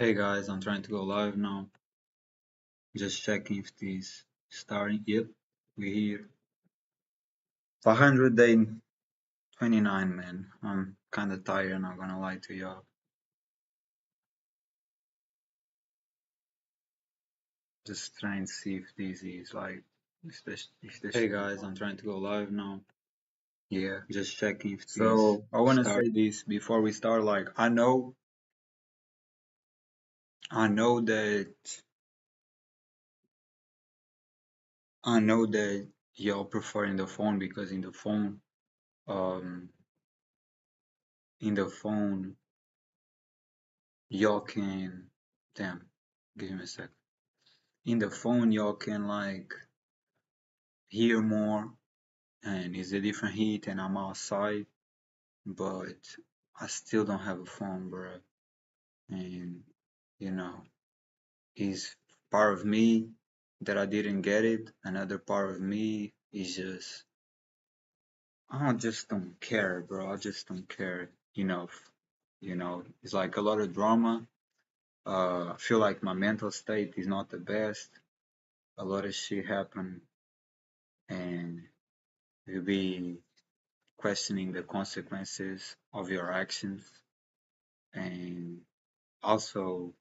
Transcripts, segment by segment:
Hey guys, I'm trying to go live now. Just checking if this starting. Yep, we're here. 529, man. I'm kinda tired, not gonna lie to y'all. Just trying to see if this is like if this Hey guys, I'm trying to go live now. Yeah, just checking if this So I want to start say this before we start. Like I know that I know that y'all preferring the phone because um in the phone y'all can damn give me a sec. In the phone y'all can like hear more and it's a different heat and I'm outside, but I still don't have a phone, bro. And you know, is part of me that I didn't get it. Another part of me is just I just don't care, bro. I just don't care enough. It's like a lot of drama. I feel like my mental state is not the best. A lot of shit happen and you'll be questioning the consequences of your actions and also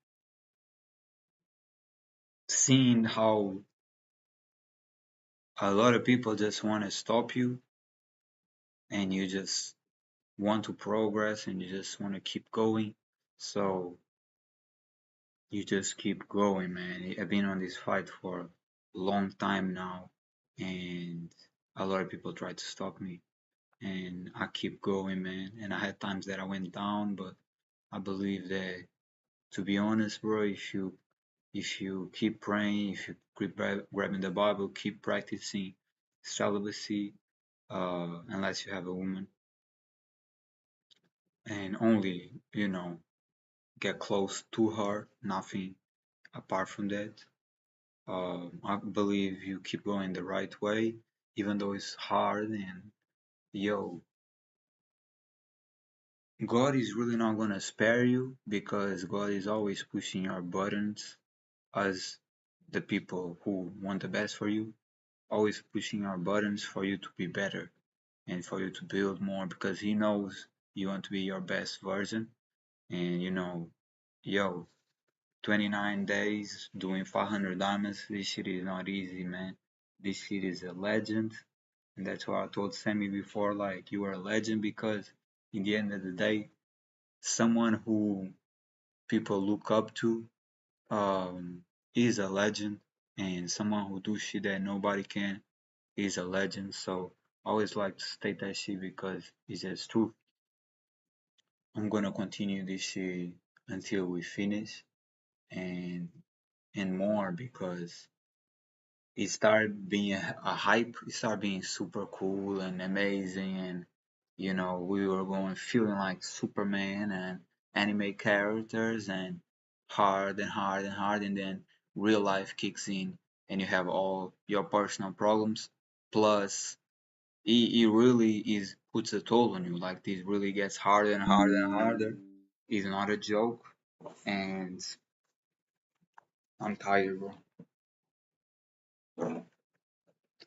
seeing how a lot of people just want to stop you and you just want to progress and you just want to keep going. So you just keep going, man. I've been on this fight for a long time now and a lot of people try to stop me and I keep going, man. And I had times that I went down, but I believe that to be honest, bro, if you keep praying, if you keep grabbing the Bible, keep practicing celibacy, unless you have a woman, and only, get close to her, nothing apart from that. I believe you keep going the right way, even though it's hard. And yo, God is really not gonna spare you because God is always pushing your buttons as the people who want the best for you, always pushing our buttons for you to be better and for you to build more because he knows you want to be your best version. And yo, 29 days doing 500 diamonds, this shit is not easy, man. This shit is a legend. And that's why I told Sammy before, like, you are a legend because in the end of the day, someone who people look up to is a legend and someone who do shit that nobody can is a legend. So I always like to state that shit because it's just true. I'm gonna continue this shit until we finish and more because it started being a hype. It started being super cool and amazing, and we were going feeling like Superman and anime characters, and hard and hard and hard, and then real life kicks in, and you have all your personal problems. Plus, it really is puts a toll on you. Like this really gets harder and harder and harder. It's not a joke, and I'm tired, bro.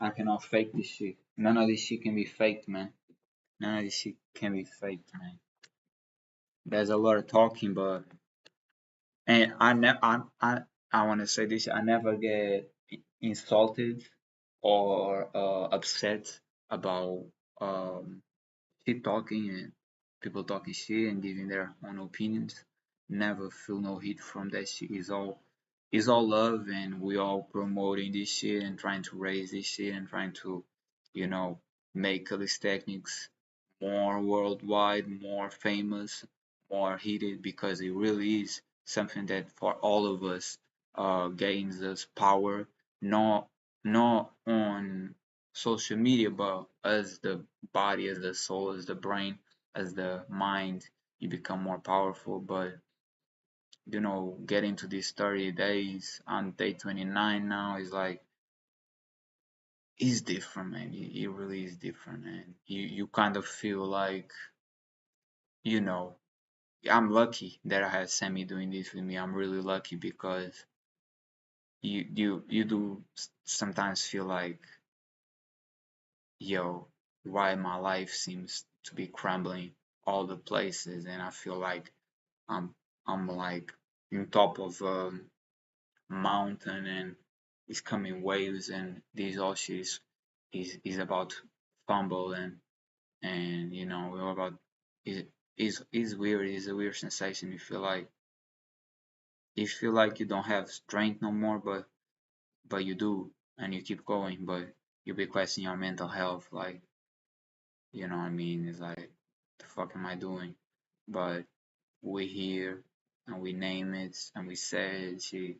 I cannot fake this shit. None of this shit can be faked, man. None of this shit can be faked, man. There's a lot of talking, but and I want to say this. I never get insulted or upset about shit talking and people talking shit and giving their own opinions. Never feel no heat from that shit. It's all love and we all promoting this shit and trying to raise this shit and trying to, you know, make calisthenics more worldwide, more famous, more heated because it really is something that for all of us gains us power, not on social media, but as the body, as the soul, as the brain, as the mind, you become more powerful. But getting to these 30 days on day 29 now is like it's different, man. It really is different, man. You kind of feel like you know I'm lucky that I had Sammy doing this with me. I'm really lucky because you do sometimes feel like, yo, why my life seems to be crumbling all the places, and I feel like I'm I'm like on top of a mountain and it's coming waves and this all shit is about to fumble and you know we're about is weird. It's a weird sensation. You feel like you don't have strength no more, but you do, and you keep going, but you be questioning your mental health, like, you know what I mean? It's like, the fuck am I doing? But we here and we name it and we said she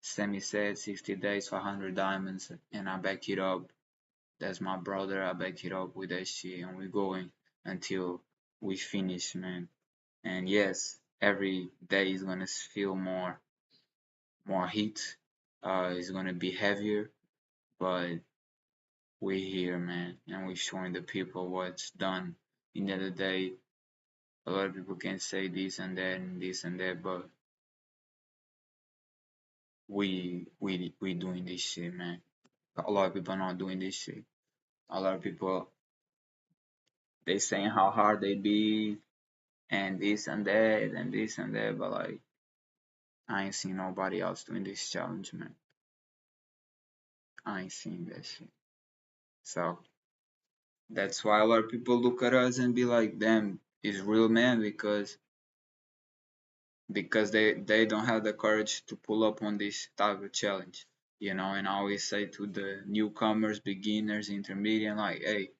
Sammy said 60 days for 100 diamonds and I back it up. That's my brother. I back it up with that shit and we're going until we finish, man. And yes, every day is gonna feel more heat. It's gonna be heavier, but we here, man, and we showing the people what's done. In the other day, a lot of people can say this and that and this and that, but we doing this shit, man. A lot of people are not doing this shit. A lot of people they saying how hard they be and this and that and this and that, but like I ain't seen nobody else doing this challenge, man. I ain't seen that shit. So that's why a lot of people look at us and be like, damn, it's real, man, because they don't have the courage to pull up on this type of challenge, you know. And I always say to the newcomers, beginners, intermediate, like, hey,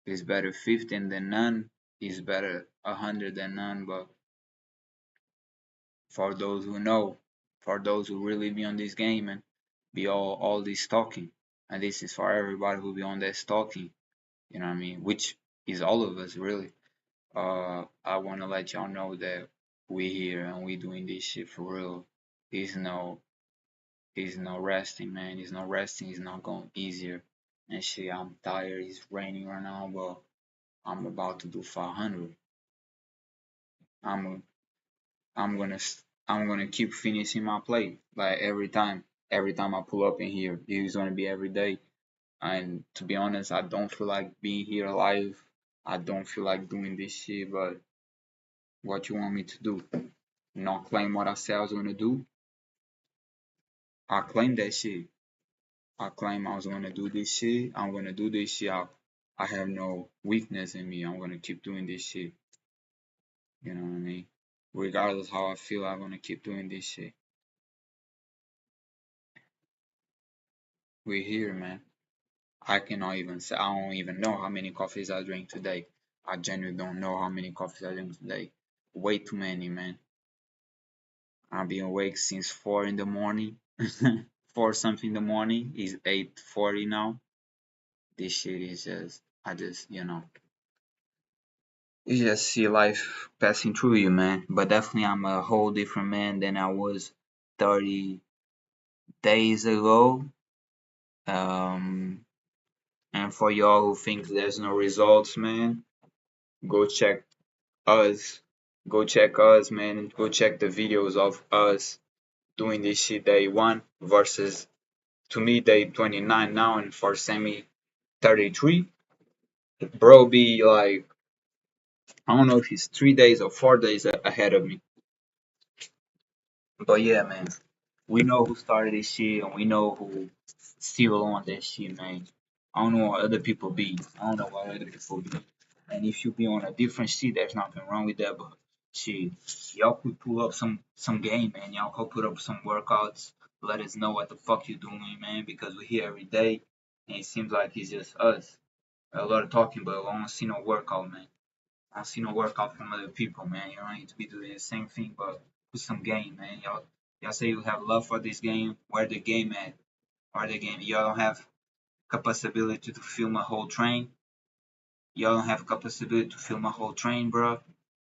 it's better 15 than none, it's better 100 than none. But for those who know, for those who really be on this game and be all this talking, and this is for everybody who be on that stalking, you know what I mean, which is all of us really. I want to let y'all know that we here and we doing this shit for real. There's no He's not resting, man. He's not resting. He's not going easier. And shit, I'm tired. It's raining right now, but I'm about to do 500. I'm I'm gonna I'm gonna keep finishing my play. Like every time I pull up in here, it's gonna be every day. And to be honest, I don't feel like being here alive. I don't feel like doing this shit. But what you want me to do? Not claim what I said I was gonna do? I claim that shit. I claim I was gonna do this shit. I'm gonna do this shit. I have no weakness in me. I'm gonna keep doing this shit. You know what I mean? Regardless how I feel, I'm gonna keep doing this shit. We're here, man. I cannot even say. I don't even know how many coffees I drink today. I genuinely don't know how many coffees I drink today. Way too many, man. I've been awake since 4 in the morning. 4 something in the morning. It's 8:40 now. This shit is just. I just, you just see life passing through you, man. But definitely, I'm a whole different man than I was 30 days ago. Um, and for y'all who think there's no results, man, go check us. Go check us, man. Go check the videos of us doing this shit day one versus to me day 29 now, and for Sammy 33. Bro, be like, I don't know if he's 3 days or 4 days ahead of me. But yeah, man, we know who started this shit and we know who still on that shit, man. I don't know what other people be. I don't know what other people be. And if you be on a different shit, there's nothing wrong with that. But shit, y'all could pull up some game, man. Y'all could put up some workouts. Let us know what the fuck you doing, man. Because we're here every day, and it seems like it's just us. A lot of talking, but I don't see no workout, man. I see no workout from other people, man. You don't need to be doing the same thing, but put some game, man. Y'all say you have love for this game. Where the game at? Where the game? Y'all don't have capacity to film a whole train. Y'all don't have capacity to film a whole train, bro.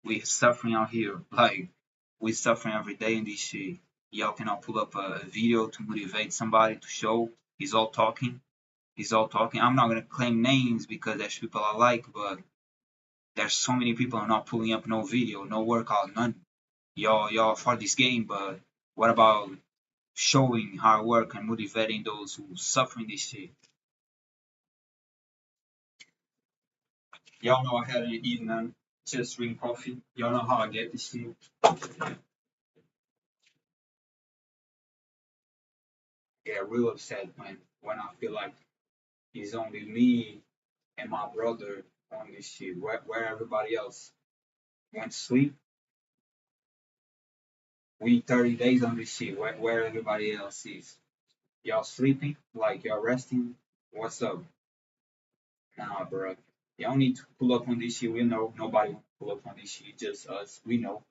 We suffering out here. Like, we suffering every day in this shit. Y'all cannot pull up a video to motivate somebody to show. He's all talking. He's all talking. I'm not gonna claim names because there's people I like, but There's so many people not pulling up no video, no workout, none. Y'all for this game, but what about showing hard work and motivating those who suffering this shit? Y'all know I hadn't eaten none, just drink coffee. Y'all know how I get this shit. Get real upset when I feel like it's only me and my brother on this shit. Where everybody else went to sleep. We 30 days on this shit. Where everybody else is. Y'all sleeping? Like y'all resting? What's up? Nah, bro. Y'all need to pull up on this shit. We know nobody want to pull up on this shit. Just us. We know.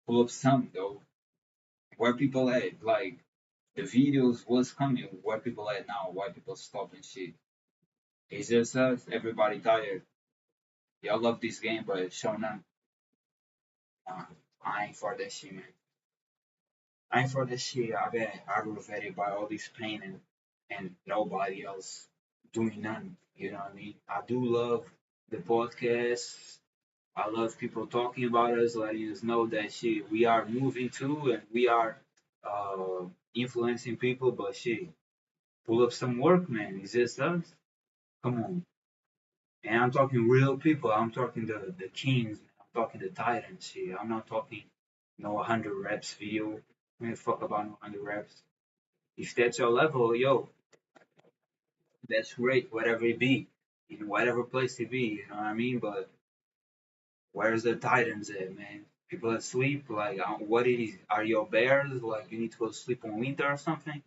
Pull up some though. Where people at? Like the videos was coming. Where people at now? Why people stopping shit? It's just us. Everybody tired. Y'all love this game, but show none. Nah, I ain't for that shit, man. I ain't for that shit. I get aggravated by all this pain and nobody else doing none. You know what I mean? I do love the podcast. I love people talking about us, letting us know that shit we are moving too and we are influencing people. But shit, pull up some work, man. It's just us. Come on. And I'm talking real people. I'm talking the kings. I'm talking the titans here. I'm not talking no 100 reps video. Man, fuck about no 100 reps. If that's your level, yo, that's great. Whatever it be, in whatever place it be, you know what I mean. But where's the titans at, man? People asleep. Like, what it is? Are your bears? Like, you need to go to sleep on winter or something?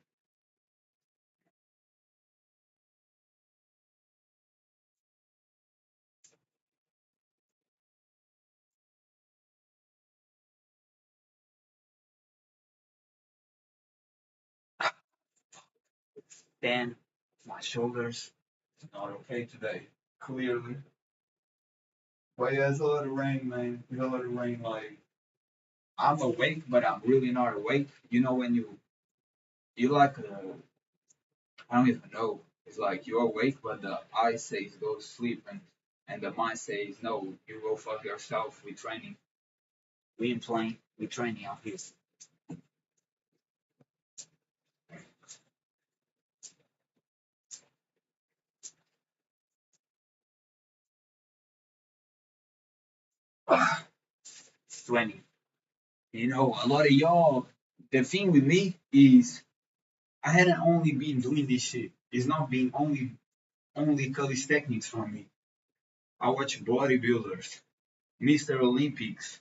Then my shoulders not okay today. Clearly. But yeah, it's a lot of rain, man. It's a lot of rain. Like, I'm awake, but I'm really not awake. You know when you like I don't even know. It's like you're awake, but the eye says go to sleep, and the mind says no, you go fuck yourself. We training, we ain't playing, we training out here. 20. You know, a lot of y'all. The thing with me is I hadn't only been doing this shit. It's not been only calisthenics for me. I watch bodybuilders, Mr. Olympics,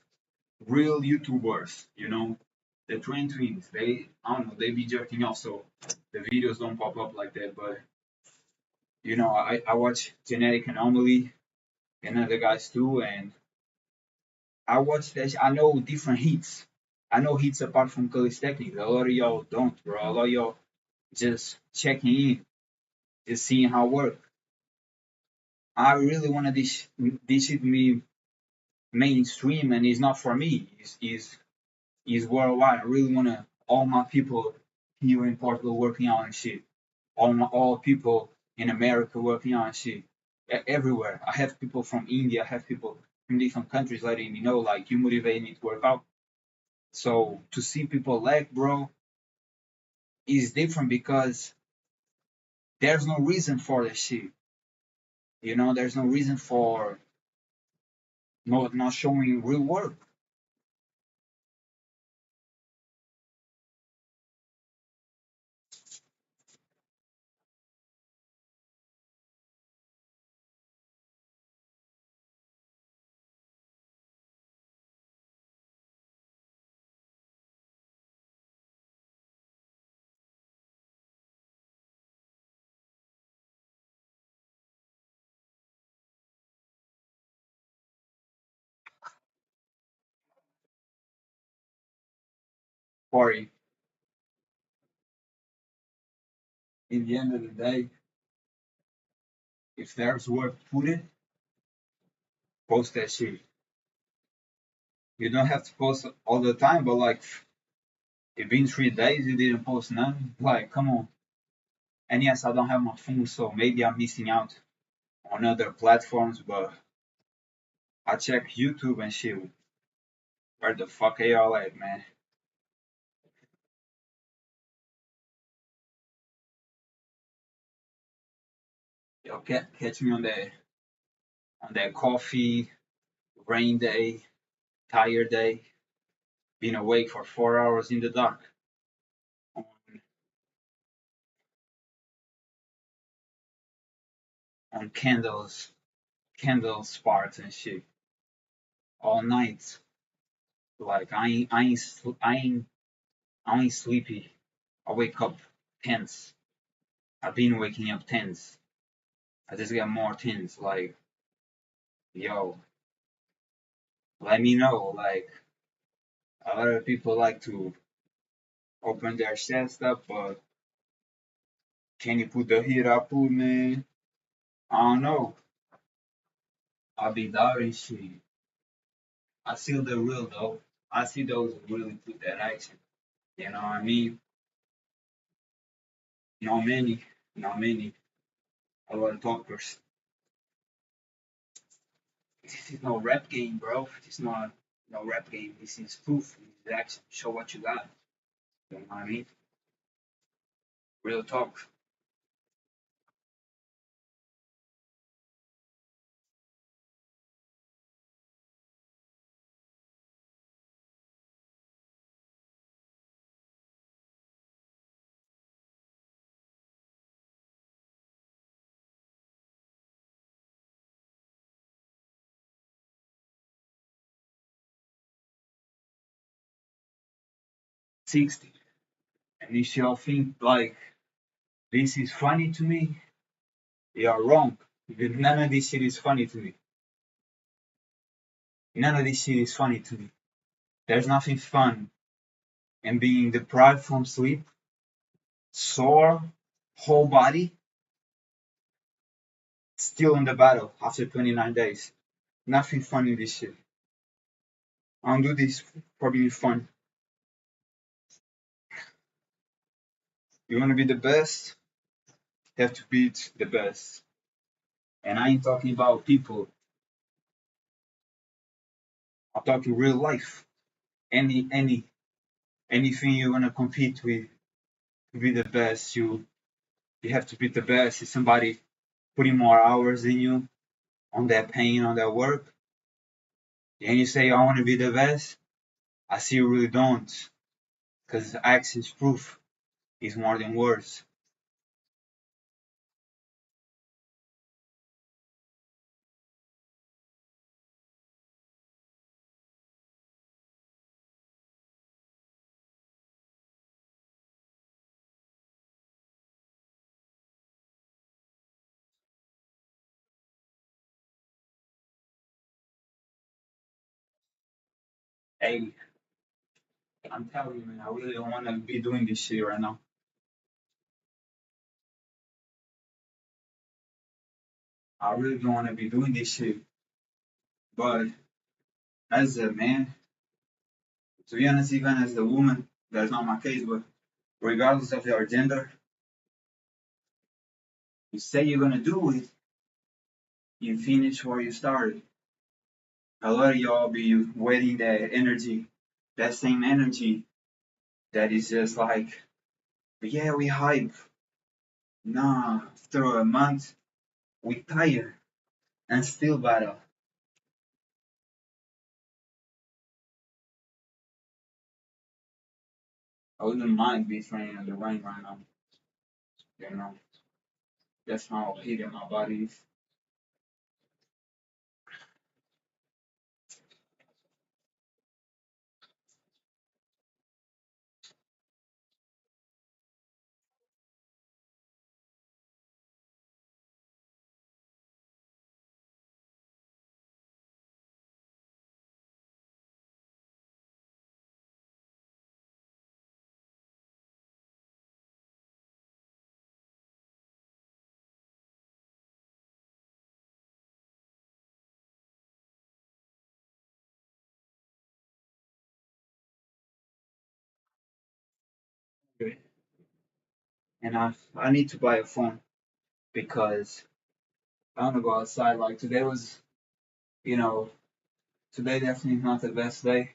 real YouTubers, you know, the train twins. They, I don't know, they be jerking off, so the videos don't pop up like that. But you know, I watch Genetic Anomaly and other guys too, and I watch that. I know different hits. I know hits apart from calisthenics. A lot of y'all don't, bro. A lot of y'all just checking in, just seeing how it work. I really want to this shit be mainstream, and it's not for me. It's worldwide. I really want to all my people here in Portugal working out and shit. All people in America working out and shit. Everywhere. I have people from India. I have people from different countries letting me know like you motivate me to work out. So to see people like bro is different because there's no reason for the shit. You know, there's no reason for not showing real work. Corey, in the end of the day, if there's work put it, post that shit. You don't have to post all the time, but like it's been 3 days you didn't post none. Like, come on. And yes, I don't have my phone, so maybe I'm missing out on other platforms, but I check YouTube and shit. Where the fuck are y'all at, man? Y'all catch me on that coffee, rain day, tired day, being awake for 4 hours in the dark, on, on candle sparks and shit, all night. Like I ain't sleepy. I wake up tense. I've been waking up tense. I just get more tense. Like, yo, let me know. Like, a lot of people like to open their chest up, but can you put the heat up, man? I don't know. I'll be doubting shit. I see the real though. I see those who really put that action. You know what I mean? Not many, not many. A lot of talkers. This is no rap game, bro. It's not no rap game. This is proof. This is action. Show what you got. You know what I mean? Real talk. 60. And if y'all think like this is funny to me, you're wrong. Because none of this shit is funny to me. None of this shit is funny to me. There's nothing fun in being deprived from sleep, sore, whole body, still in the battle after 29 days. Nothing fun in this shit. I don't do this for being fun. You wanna be the best, you have to beat the best. And I ain't talking about people. I'm talking real life. Anything you wanna compete with to be the best, you have to be the best. If somebody putting more hours than you on that pain, on that work, and you say I wanna be the best, I see you really don't. Because actions proof is more than words. Hey, I'm telling you, man, I really don't wanna be doing this shit right now. I really don't wanna be doing this shit. But as a man, to be honest, even as a woman, that's not my case, but regardless of your gender, you say you're gonna do it, you finish where you started. A lot of y'all be waiting that energy, that same energy that is just like, yeah, we hype. Nah, after a month, we tired and still battle. I wouldn't mind being training in the rain right now. You know, that's how heated my body is. Okay. And I need to buy a phone because I want to go outside. Like today was, you know, Today definitely not the best day,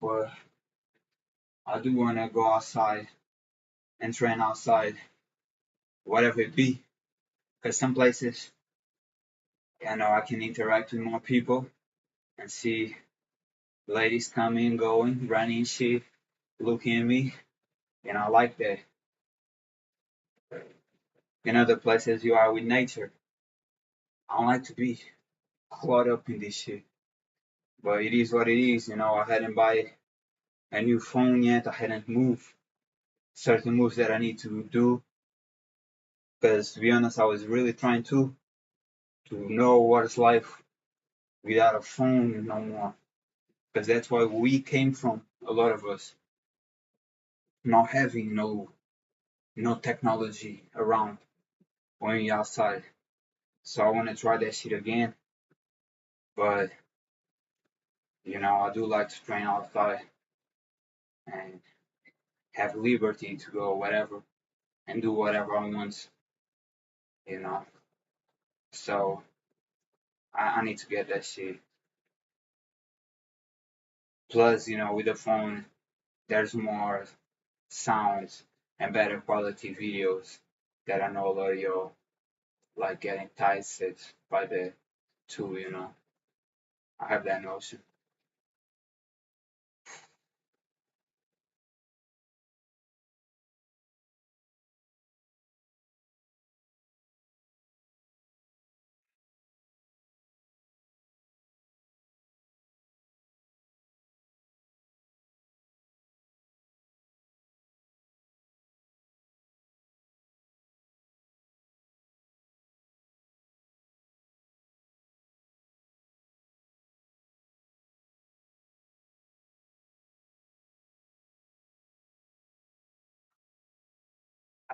but I do want to go outside and train outside, whatever it be. Because some places, I can interact with more people and see ladies coming, going, running shit, looking at me, and I like that. In other places, you are with nature. I don't like to be caught up in this shit, but it is what it is. I hadn't buy a new phone yet. I hadn't moved certain moves that I need to do. Because to be honest, I was really trying to know what it's like without a phone no more. Because that's where we came from, a lot of us, not having no technology around when you're outside. So I want to try that shit again. But I do like to train outside and have liberty to go whatever and do whatever I want. You know. So I need to get that shit. Plus, with the phone, there's more sounds and better quality videos that I know a lot of y'all like getting enticed by the two. I have that notion.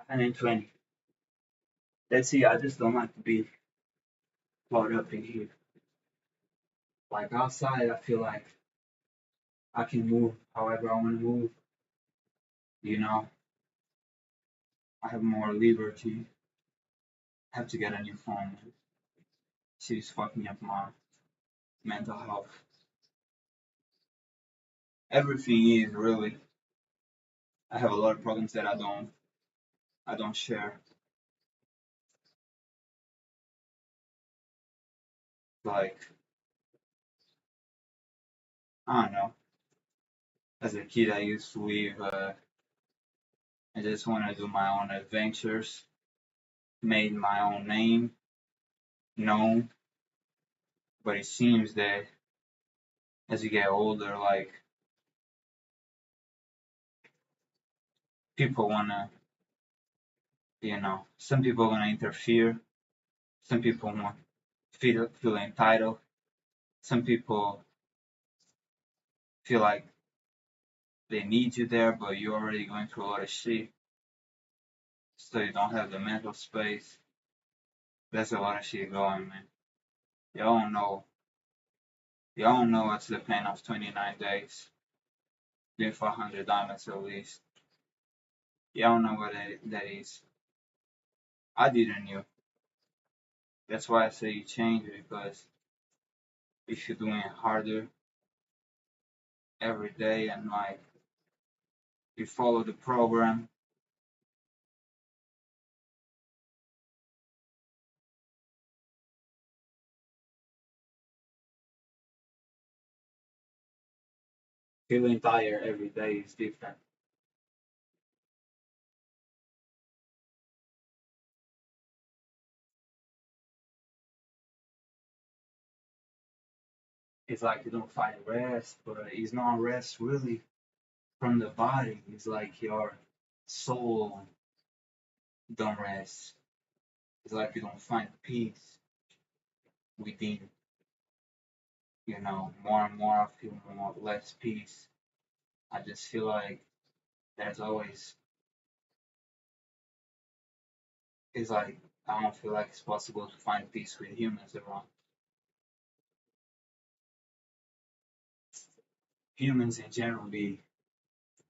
And in 20. Let's see, I just don't like to be caught up in here. Like outside, I feel like I can move however I want to move. You know, I have more liberty. I have to get a new phone. She's fucking up my mental health. Everything is really. I have a lot of problems that I don't share. Like I don't know. As a kid, I used to live. I just want to do my own adventures, made my own name known. But it seems that as you get older, like people wanna, some people wanna interfere. Some people want feel entitled. Some people feel like they need you there, but you're already going through a lot of shit, so you don't have the mental space. There's a lot of shit going, man. Y'all don't know. Y'all don't know what's the pain of 29 days, doing 400 diamonds at least. Y'all don't know what that is. I didn't know. That's why I say you change, because if you're doing it harder every day and like you follow the program, feeling tired every day is different. It's like you don't find rest, but it's not rest really from the body. It's like your soul don't rest. It's like you don't find peace within. More and more I feel more less peace. I just feel like there's always. It's like I don't feel like it's possible to find peace with humans around. Humans in general be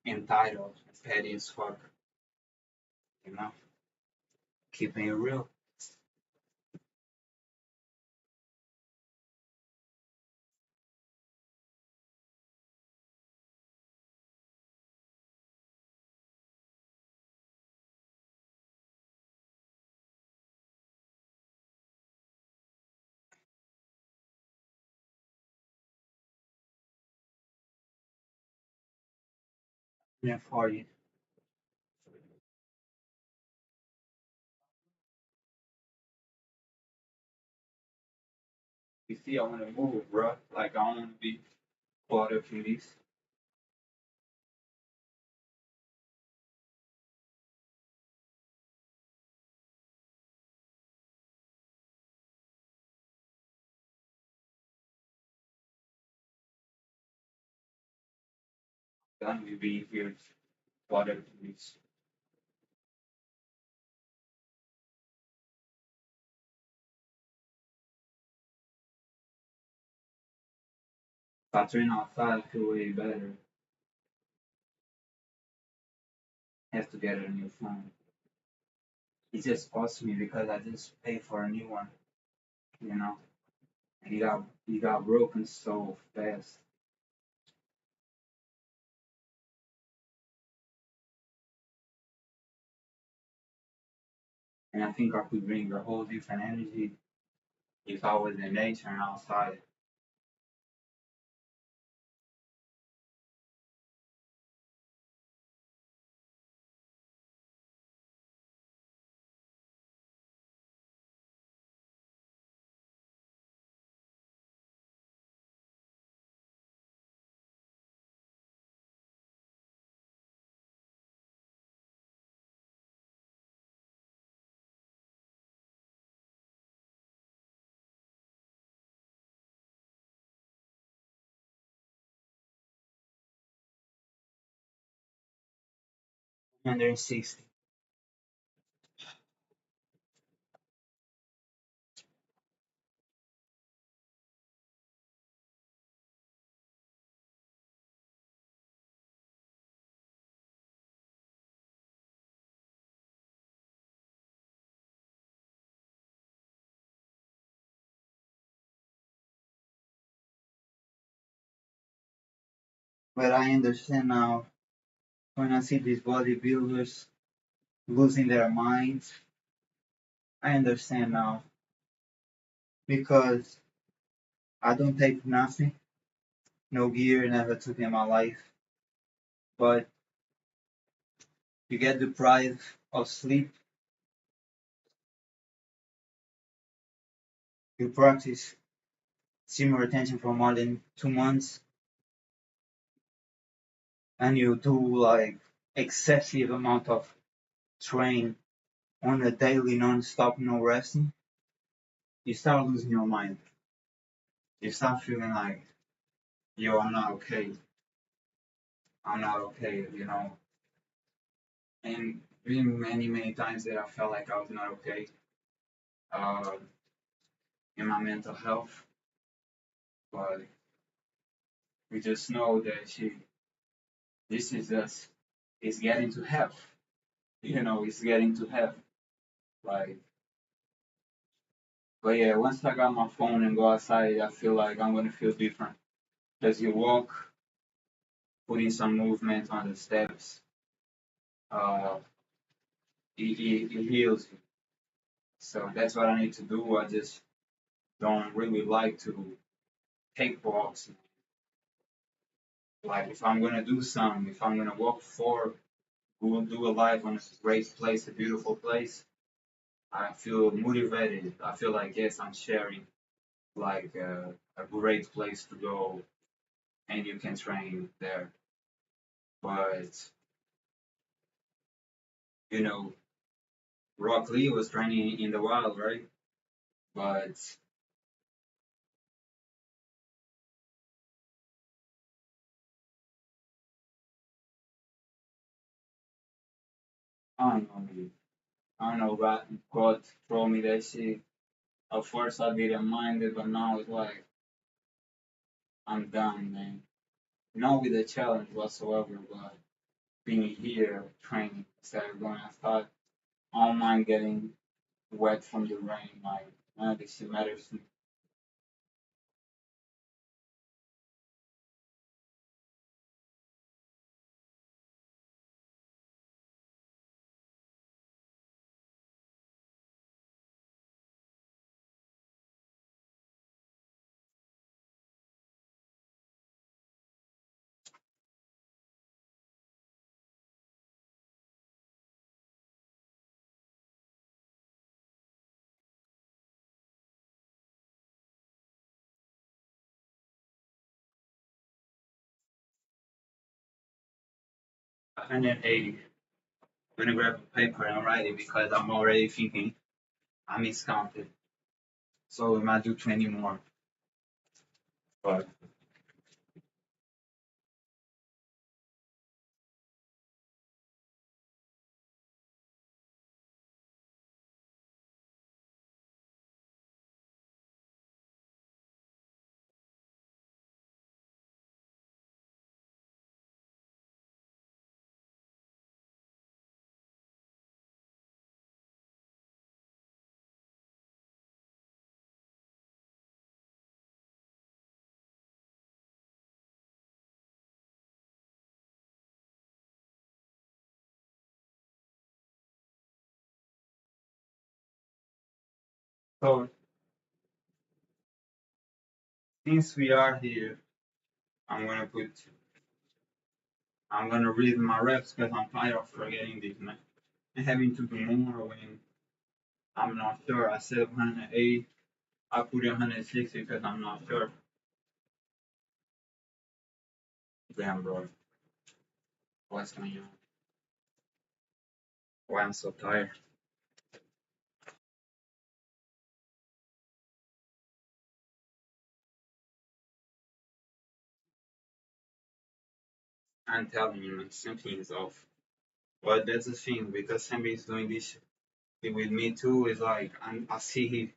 entitled and petty as fuck. You know, keeping it real. Yeah, 40. You see, I want to move, bro. Like, I want to be part of this. Then we be here, part of this. If I train outside, I feel way better. Have to get a new phone. It just cost me because I just paid for a new one, you know. And he got broken so fast. And I think I could bring a whole different energy if I was in nature and outside. And they're 60. But I understand now when I see these bodybuilders losing their minds. I understand now because I don't take nothing, no gear, never took in my life. But you get deprived of sleep, you practice similar attention for more than 2 months, and you do like excessive amount of train on a daily non-stop, no resting, you start losing your mind. You start feeling like, yo, I'm not okay. I'm not okay, you know. And been many, many times that I felt like I was not okay uh, in my mental health. But we just know that this is us. It's getting to health. You know, it's getting to health. Like, but yeah, once I got my phone and go outside, I feel like I'm gonna feel different. Because you walk, putting some movement on the steps, uh, it heals you. So that's what I need to do. I just don't really like to take walks. Like if I'm gonna do something, if I'm gonna walk for, go do a live on a great place, a beautiful place, I feel motivated. I feel like yes, I'm sharing like a great place to go, and you can train there. But you know, Rock Lee was training in the wild, right? But I don't know, man. I don't know. God told me that shit. At first, I didn't mind it, but now it's like I'm done, man. Not with the challenge whatsoever, but being here training instead of going outside. I don't mind getting wet from the rain. Like none of this shit matters to me. 180. I'm gonna grab a paper and write it because I'm already thinking I miscounted. So we might do 20 more. But so since we are here, I'm gonna put I'm gonna read my reps because I'm tired of forgetting this, man. And having to do more when I'm not sure. I said 180. I put 160 because I'm not sure. Damn, bro. What's going on? Why I'm so tired? I'm telling you, man, something is off. But that's the thing because somebody's doing this with me too. Is like I see he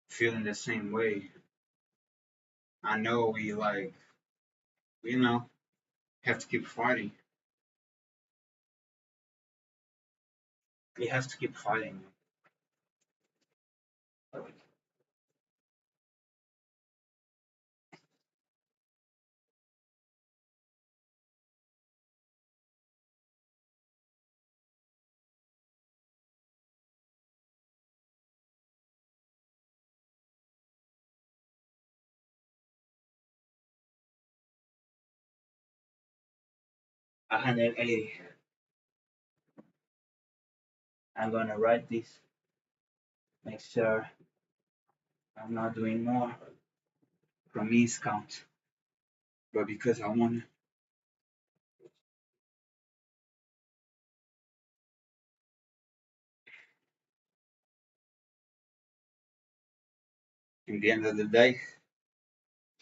feeling the same way. I know we like you know have to keep fighting. We have to keep fighting. 180. I'm gonna write this. Make sure I'm not doing more from his count. But because I want in the end of the day,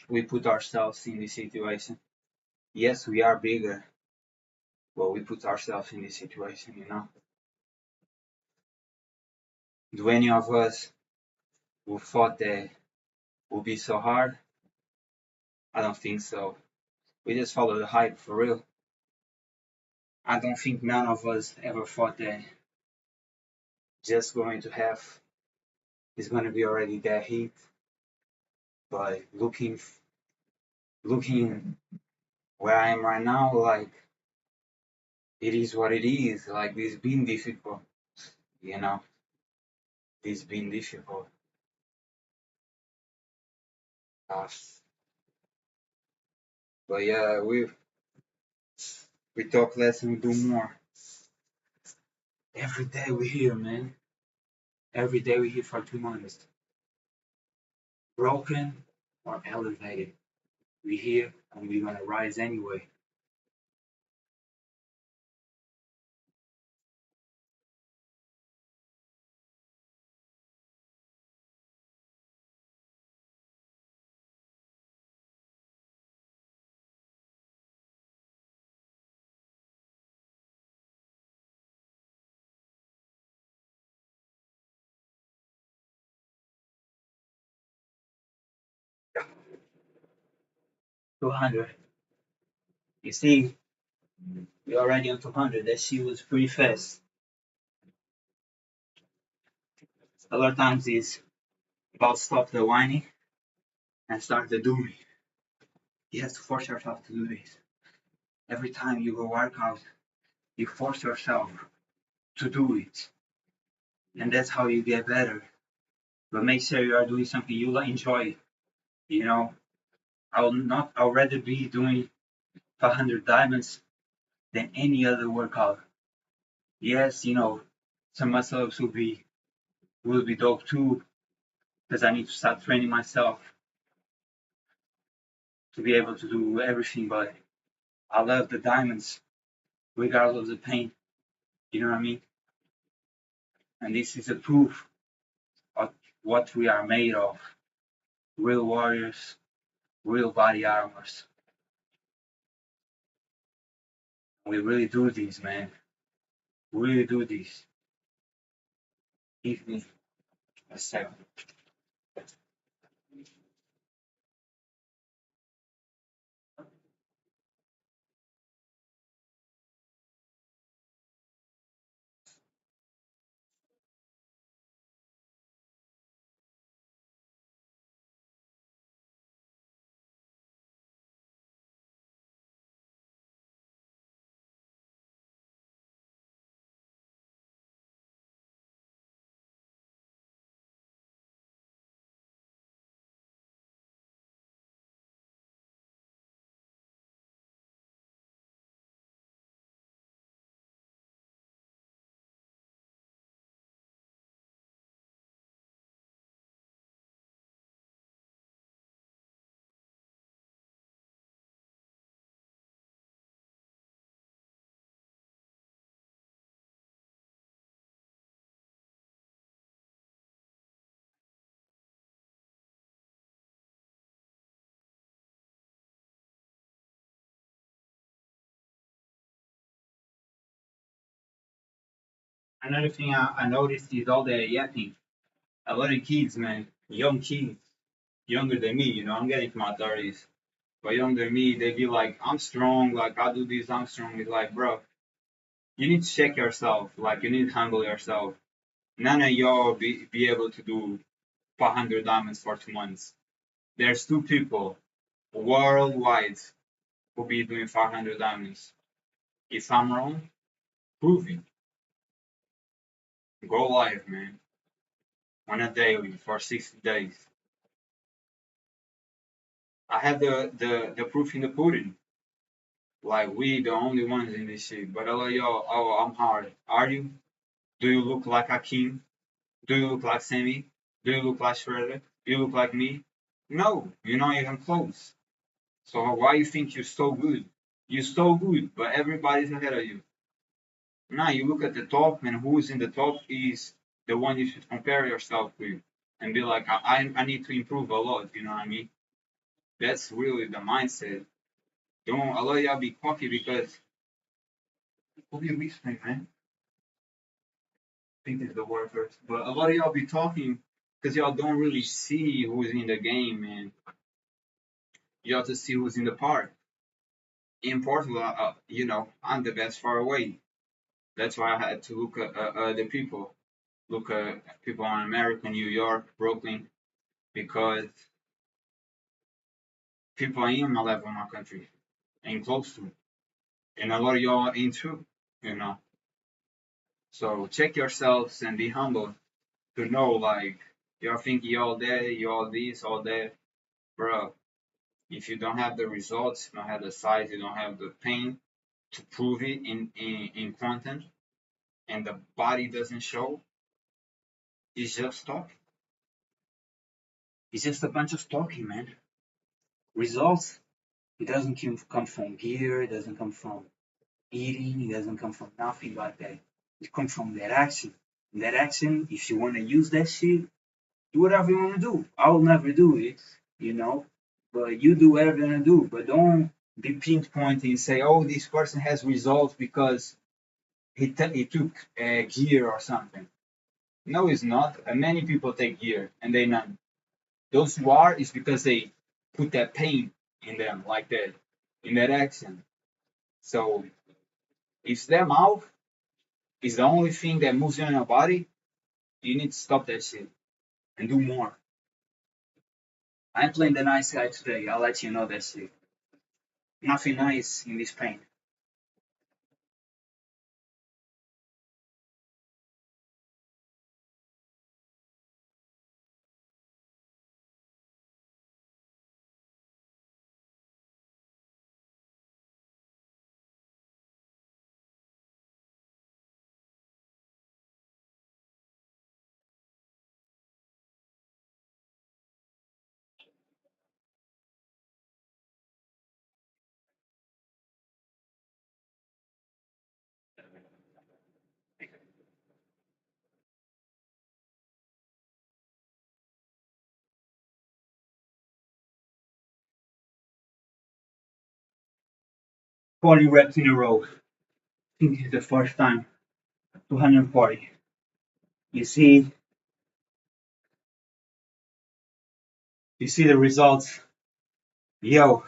we put ourselves in this situation. Yes, we are bigger, but we put ourselves in this situation. Do any of us who thought that would be so hard? I don't think so. We just follow the hype for real. I don't think none of us ever thought that just going to have is going to be already that heat. But looking where I am right now, like it is what it is. Like it's been difficult, you know. It's been difficult. Uh, but yeah, we talk less and we do more. Every day we hear, man. Every day we hear for 2 months. Broken or elevated. We hear and we're gonna rise anyway. 200. You see, we already on 200. That shit was pretty fast. A lot of times is about stop the whining and start the doing. You have to force yourself to do this. Every time you go work out, you force yourself to do it. And that's how you get better. But make sure you are doing something you enjoy. You know, I'll rather be doing 500 diamonds than any other workout. Yes, some muscle ups will be dope too, because I need to start training myself to be able to do everything. But I love the diamonds regardless of the pain. You know what I mean? And this is a proof of what we are made of. Real warriors, real body armors. We really do this, man. We really do this. Give me a second. Another thing I noticed is all the yapping. A lot of kids, man, young kids, younger than me, I'm getting to my 30s, but younger than me, they be like, I'm strong, like, I do this, I'm strong. It's like, bro, you need to check yourself, like, you need to humble yourself. None of y'all be able to do 500 diamonds for 2 months. There's two people worldwide who be doing 500 diamonds. If I'm wrong, prove it. Go live, man, on a daily for 60 days. I have the proof in the pudding. Like we the only ones in this shit. But a lot of y'all, oh, I'm hard. Are you? Do you look like Hakim? Do you look like Sammy? Do you look like Shredder? Do you look like me? No, you're not even close. So why you think you're so good? You're so good, but everybody's ahead of you. Now you look at the top, and who's in the top is the one you should compare yourself with, and be like, I need to improve a lot. You know what I mean? That's really the mindset. Don't a lot of y'all be cocky because who be whispering, man? Think is the word first. But a lot of y'all be talking because y'all don't really see who's in the game, man. You have to see who's in the park. In Portugal, I'm the best far away. That's why I had to look at the people, look at people in America, New York, Brooklyn, because people ain't on my level in my country, ain't close to, and a lot of y'all ain't too, you know. So check yourselves and be humble to know, like, y'all think y'all there, y'all this, all that, bro. If you don't have the results, you don't have the size, you don't have the pain to prove it in content, and the body doesn't show, it's just talking. It's just a bunch of talking, man. Results, it doesn't come from gear, it doesn't come from eating, it doesn't come from nothing like that. It comes from that action. And that action, if you want to use that shit, do whatever you want to do. I will never do it, you know, but you do whatever you want to do. But don't be pinpointing and say, oh, this person has results because he took gear or something. No, it's not. Many people take gear and they none. Those who are is because they put that pain in them, like that, in that action. So if their mouth is the only thing that moves in your body, you need to stop that shit and do more. I'm playing the nice guy today. I'll let you know that shit. Nothing nice in this pain. 40 reps in a row. I think it's the first time. 240. You see, you see the results. Yo,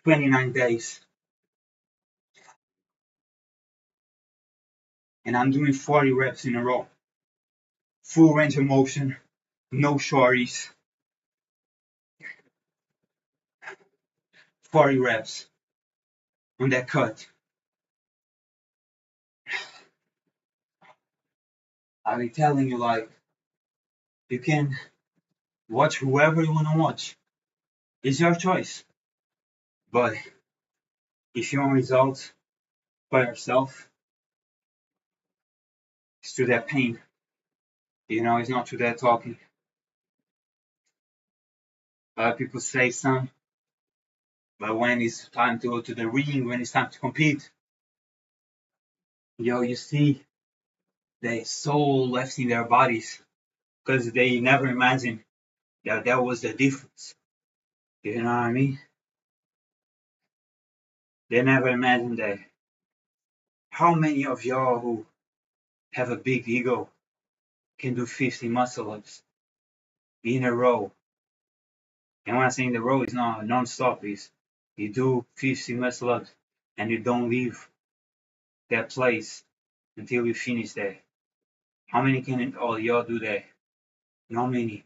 29 days. And I'm doing 40 reps in a row. Full range of motion, no shorties. 40 reps on that cut. I'll be telling you, like, you can watch whoever you want to watch. It's your choice. But if you want results by yourself, it's through that pain. You know, it's not through that talking. A lot of people say some, but when it's time to go to the ring, when it's time to compete, yo, you see the soul left in their bodies because they never imagined that that was the difference. You know what I mean? They never imagined that. How many of y'all who have a big ego can do 50 muscle ups in a row? And when I say in the row, it's not non-stop. It's you do 50 muscle ups and you don't leave that place until you finish that. How many can all y'all do that? Not many.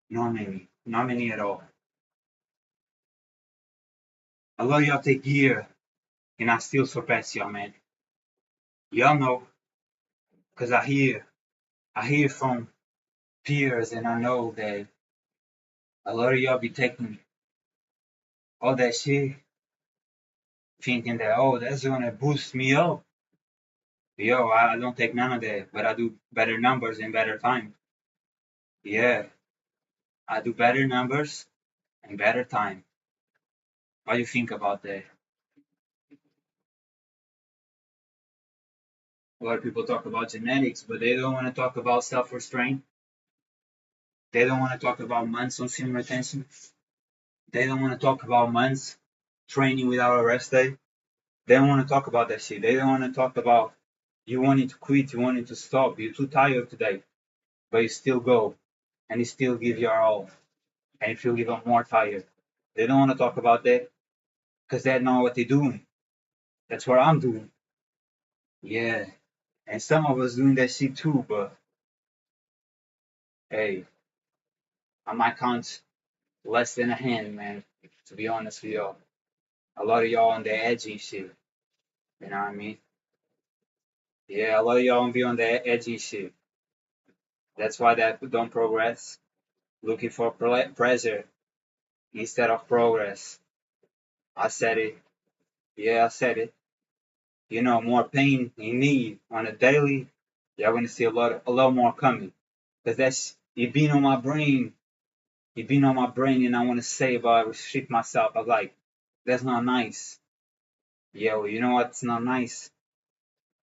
Not many. Not many at all. A lot of y'all take year and I still surpass y'all, man. Y'all know, cause I hear from peers and I know that a lot of y'all be taking all that shit, thinking that, oh, that's gonna boost me up. Yo, I don't take none of that, but I do better numbers and better time. Yeah, I do better numbers and better time. What do you think about that? A lot of people talk about genetics, but they don't want to talk about self-restraint. They don't want to talk about months on film retention. They don't want to talk about months training without a rest day. They don't want to talk about that shit. They don't want to talk about you wanting to quit, you wanting to stop, you're too tired today, but you still go and you still give your all and you feel even more tired. They don't want to talk about that because that's not what they're doing. That's what I'm doing. Yeah. And some of us doing that shit too, but hey, I might count less than a hand, man, to be honest with y'all. A lot of y'all on the edgy shit. You know what I mean? Yeah, a lot of y'all be on the edgy shit. That's why that don't progress. Looking for pressure instead of progress. I said it. Yeah, I said it. You know, more pain in need on a daily. You're gonna see a lot more coming. Cause that's it been on my brain. It been on my brain, and I want to say, but I restrict myself. I'm like, that's not nice. Yeah, well, you know what's not nice?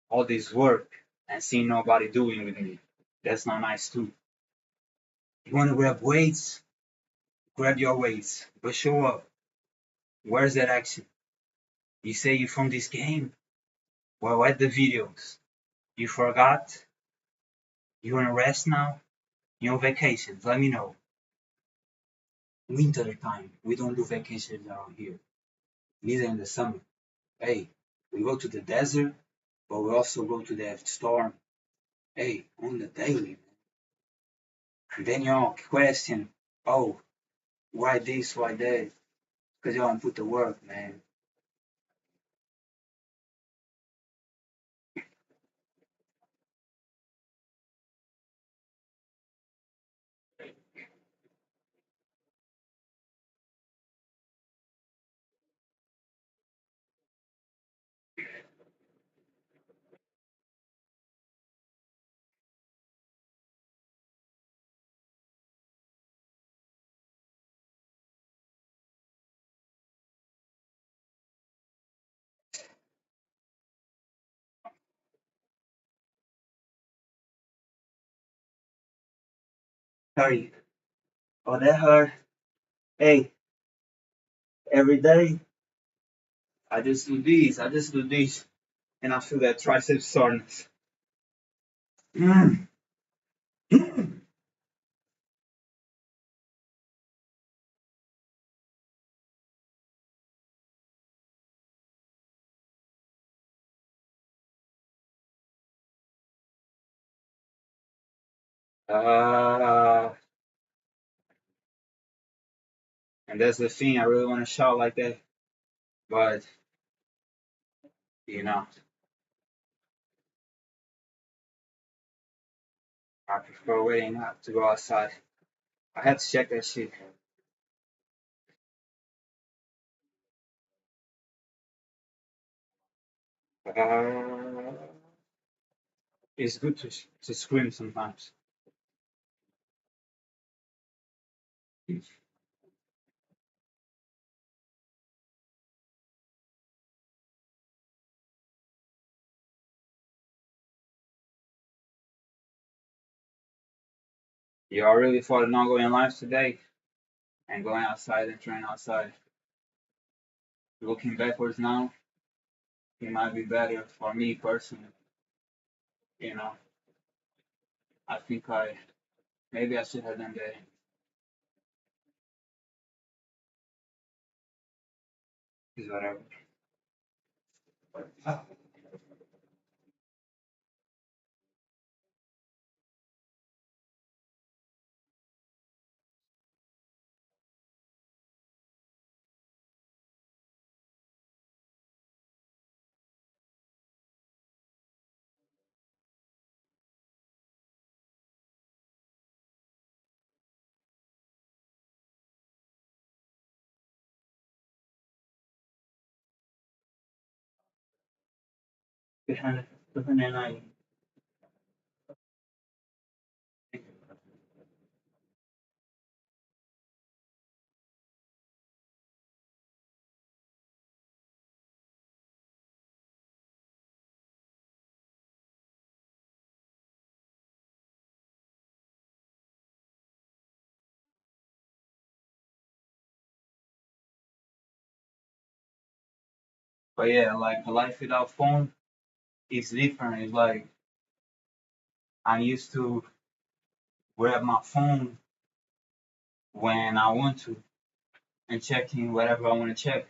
All this work and seeing nobody doing with me. That's not nice too. You want to grab weights? Grab your weights, but show up. Where's that action? You say you from this game? Well, at the videos. You forgot? You want to rest now? You on vacations? Let me know. Winter time. We don't do vacations around here. Neither in the summer. Hey, we go to the desert, but we also go to the storm. Hey, on the daily. And then y'all question, oh, why this, why that? Because y'all put the work, man. Hurry. Oh, that hurt. Hey, every day I just do this, and I feel that tricep soreness. Mm. Uh, and that's the thing. I really want to shout like that, but you know, I prefer waiting up to go outside. I had to check that shit. Uh, it's good to scream sometimes. You are really for the ongoing life today and going outside and trying outside. Looking backwards now, it might be better for me personally. You know, I think I maybe I should have done that. Is whatever. Behind behind I. But yeah, like a life without phone is different. It's like I used to grab my phone when I want to and checking whatever I want to check,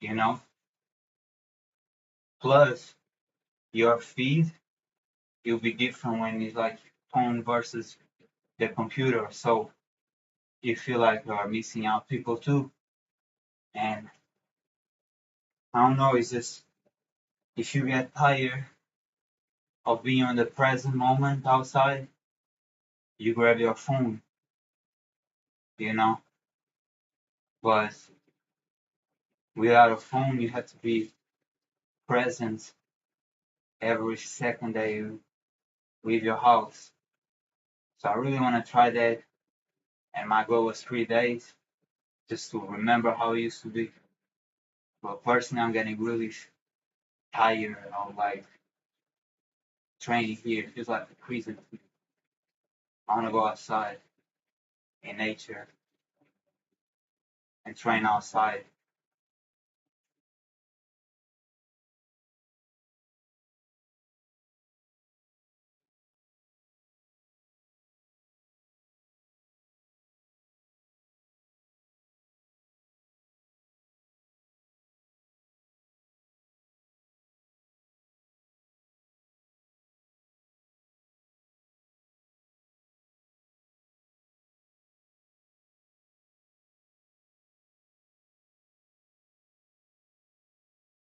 you know? Plus, your feed, it'll be different when it's like phone versus the computer. So you feel like you're missing out people too. And I don't know, it's just if you get tired of being on the present moment outside, you grab your phone, you know? But without a phone, you have to be present every second that you leave your house. So I really want to try that. And my goal was 3 days just to remember how it used to be. But personally, I'm getting really tired of like training here. It feels like a prison. I want to go outside in nature and train outside.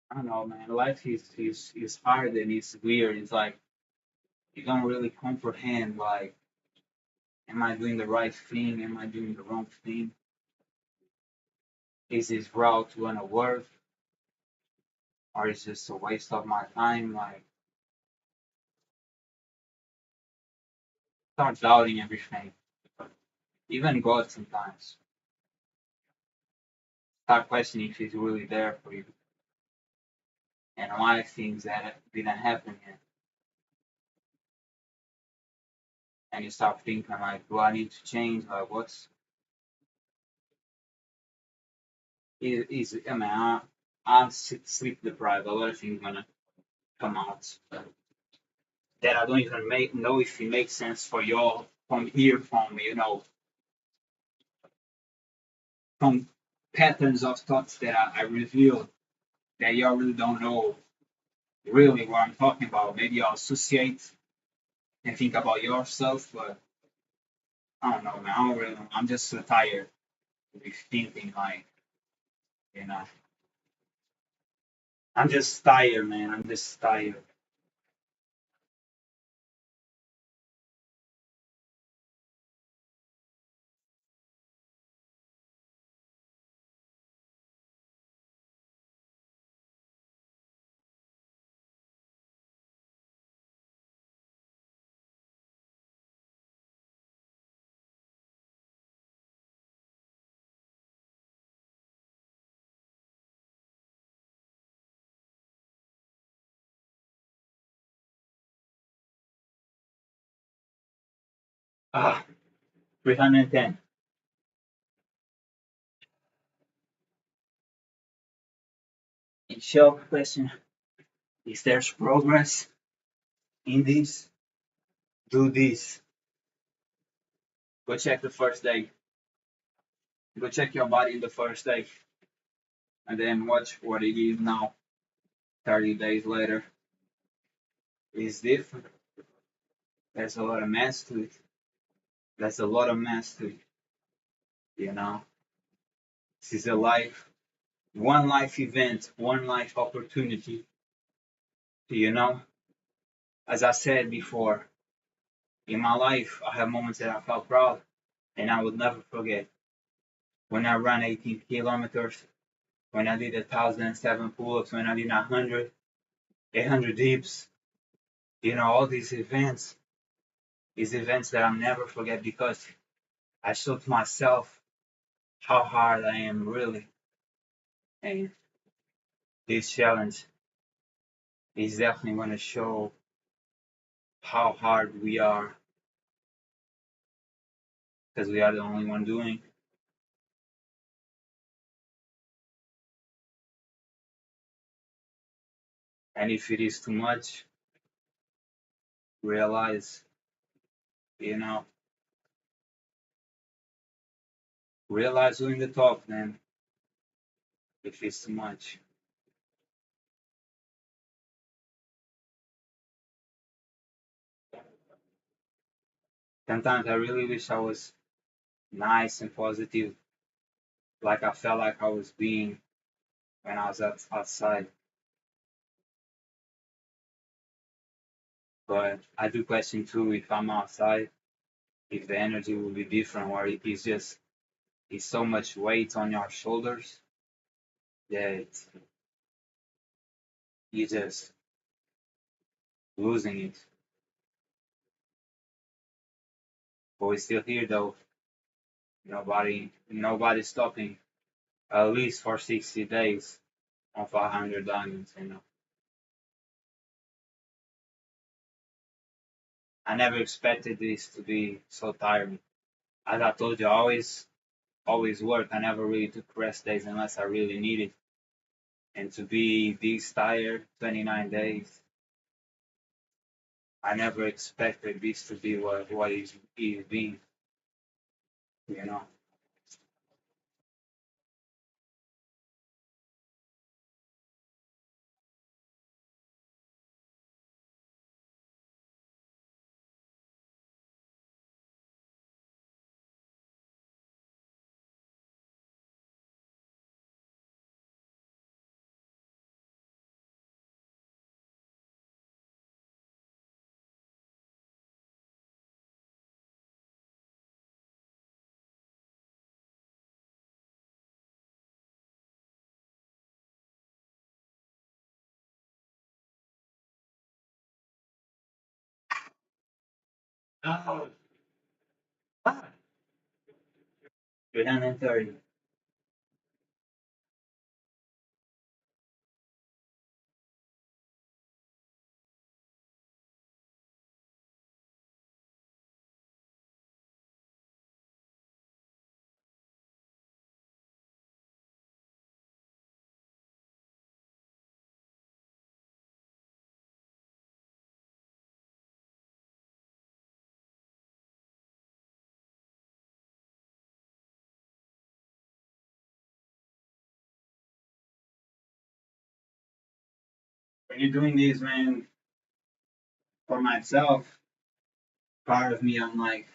I don't know, man. Life is hard and it's weird. It's like you don't really comprehend like, am I doing the right thing? Am I doing the wrong thing? Is this route gonna work? Or is this a waste of my time? Like start doubting everything. Even God sometimes. Start questioning if he's really there for you. And why things that didn't happen yet. And you start thinking like, do I need to change? Like what's is I mean I'm sleep deprived. A lot of things gonna come out that I don't even know if it makes sense for y'all from here, from from patterns of thoughts that I reveal that y'all really don't know really what I'm talking about. Maybe y'all associate and think about yourself, but I don't know, man. I don't really know. I'm just so tired of thinking like, you know, I'm just tired, man. I'm just tired. Ah, 310. In short question, is there's progress in this? Do this. Go check the first day. Go check your body the first day, and then watch what it is now. 30 days later, it's different. There's a lot of mess to it. There's a lot of mess to it. You know, this is a life, one life event, one life opportunity. You know, as I said before, in my life, I have moments that I felt proud, and I would never forget when I ran 18 kilometers, when I did 1,007 pull-ups, when I did 100, 800 dips. You know, all these events, that I'll never forget because I showed myself how hard I am really. And this challenge is definitely going to show how hard we are because we are the only one doing. And if it is too much, realize, you know, realize doing the talk, then if it's too much. Sometimes I really wish I was nice and positive, like I felt like I was being when I was outside. But I do question too if I'm outside, if the energy will be different, or if it's so much weight on your shoulders that you just losing it. But we're still here though. Nobody stopping at least for 60 days on 500 diamonds. I never expected this to be so tiring. As I told you, I always work. I never really took rest days unless I really needed. And to be this tired, 29 days, I never expected this to be what is being. You know, oh, 330. when you're doing this, man, for myself, part of me, I'm like,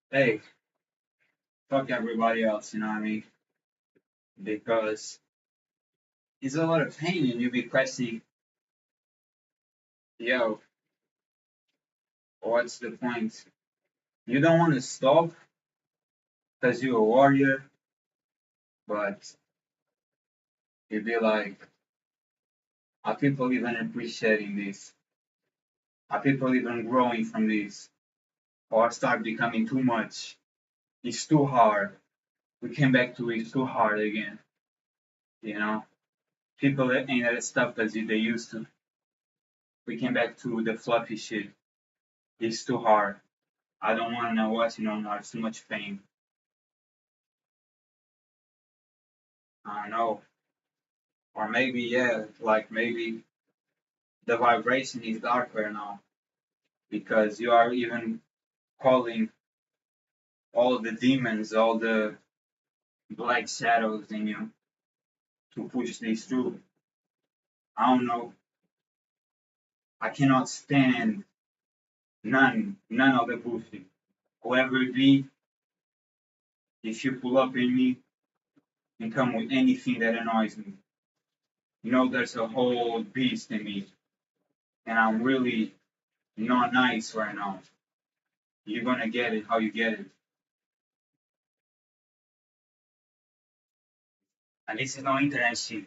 hey, fuck everybody else, you know what I mean? Because it's a lot of pain and you be questioning, yo, what's the point? You don't want to stop because you're a warrior, but you be like, are people even appreciating this? Are people even growing from this? Or start becoming too much? It's too hard. We came back to it's too hard again, you know? People ain't as stuff as they used to. We came back to the fluffy shit. It's too hard. I don't want to know what's, it's too much pain. I don't know. Or maybe, yeah, like maybe the vibration is darker now because you are even calling all the demons, all the black shadows in you to push this through. I don't know. I cannot stand none of the bullshit. Whoever it be, if you pull up in me and come with anything that annoys me, there's a whole beast in me, and I'm really not nice right now. You're gonna get it how you get it. And this is no internet shit.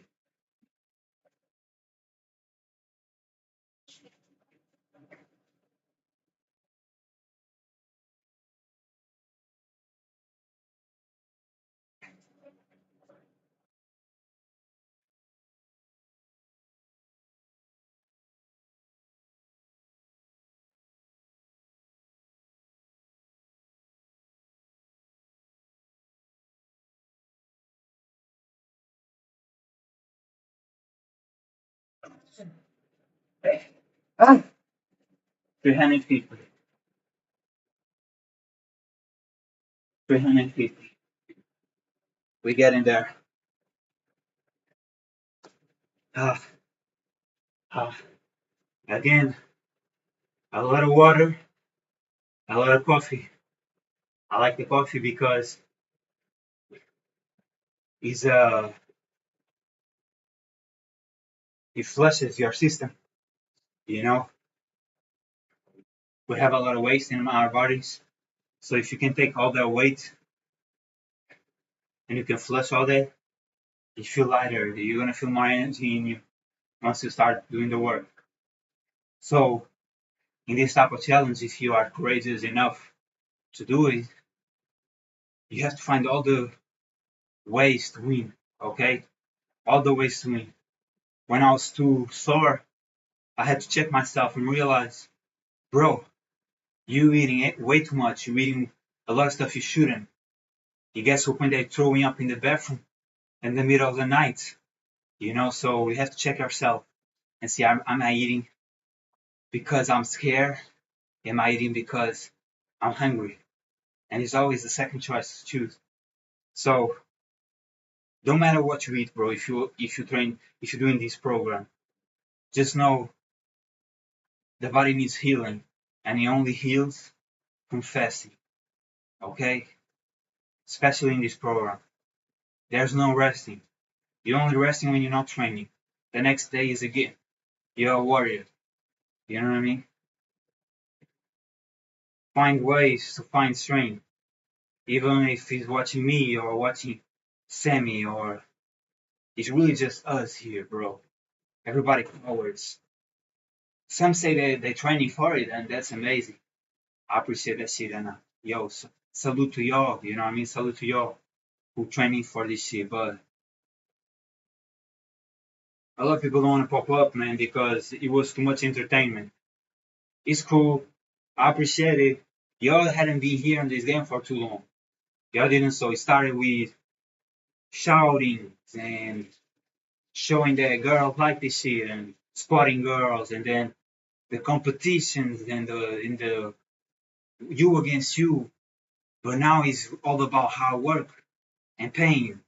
Ah, 350. 350. We're getting there. Ah, ah. Again, a lot of water, a lot of coffee. I like the coffee because it's it flushes your system. You know, we have a lot of waste in our bodies. So if you can take all that weight and you can flush all that, you feel lighter. You're gonna feel more energy in you once you start doing the work. So in this type of challenge, if you are courageous enough to do it, you have to find all the ways to win. Okay, all the ways to win. When I was too sore, I had to check myself and realize, bro, you eating way too much. You're eating a lot of stuff you shouldn't. You get to a point that you're throwing up in the bathroom in the middle of the night. So we have to check ourselves and see, am I eating because I'm scared? Am I eating because I'm hungry? And it's always the second choice to choose. So don't matter what you eat, bro. If you're doing this program, just know the body needs healing, and it only heals from fasting. Okay, especially in this program, there's no resting. You're only resting when you're not training. The next day is again. You're a warrior. You know what I mean? Find ways to find strength, even if he's watching me or watching Sammy, or it's really just us here, bro. Everybody cowards. Some say they're training for it, and that's amazing. I appreciate that shit, and yo, salute to y'all. You know what I mean? Salute to y'all who training for this shit. But a lot of people don't want to pop up, man, because it was too much entertainment. It's cool. I appreciate it. Y'all hadn't been here in this game for too long. Y'all didn't, so it started with shouting and showing that girls like this shit and spotting girls, and then the competitions and the you against you. But now it's all about hard work and pain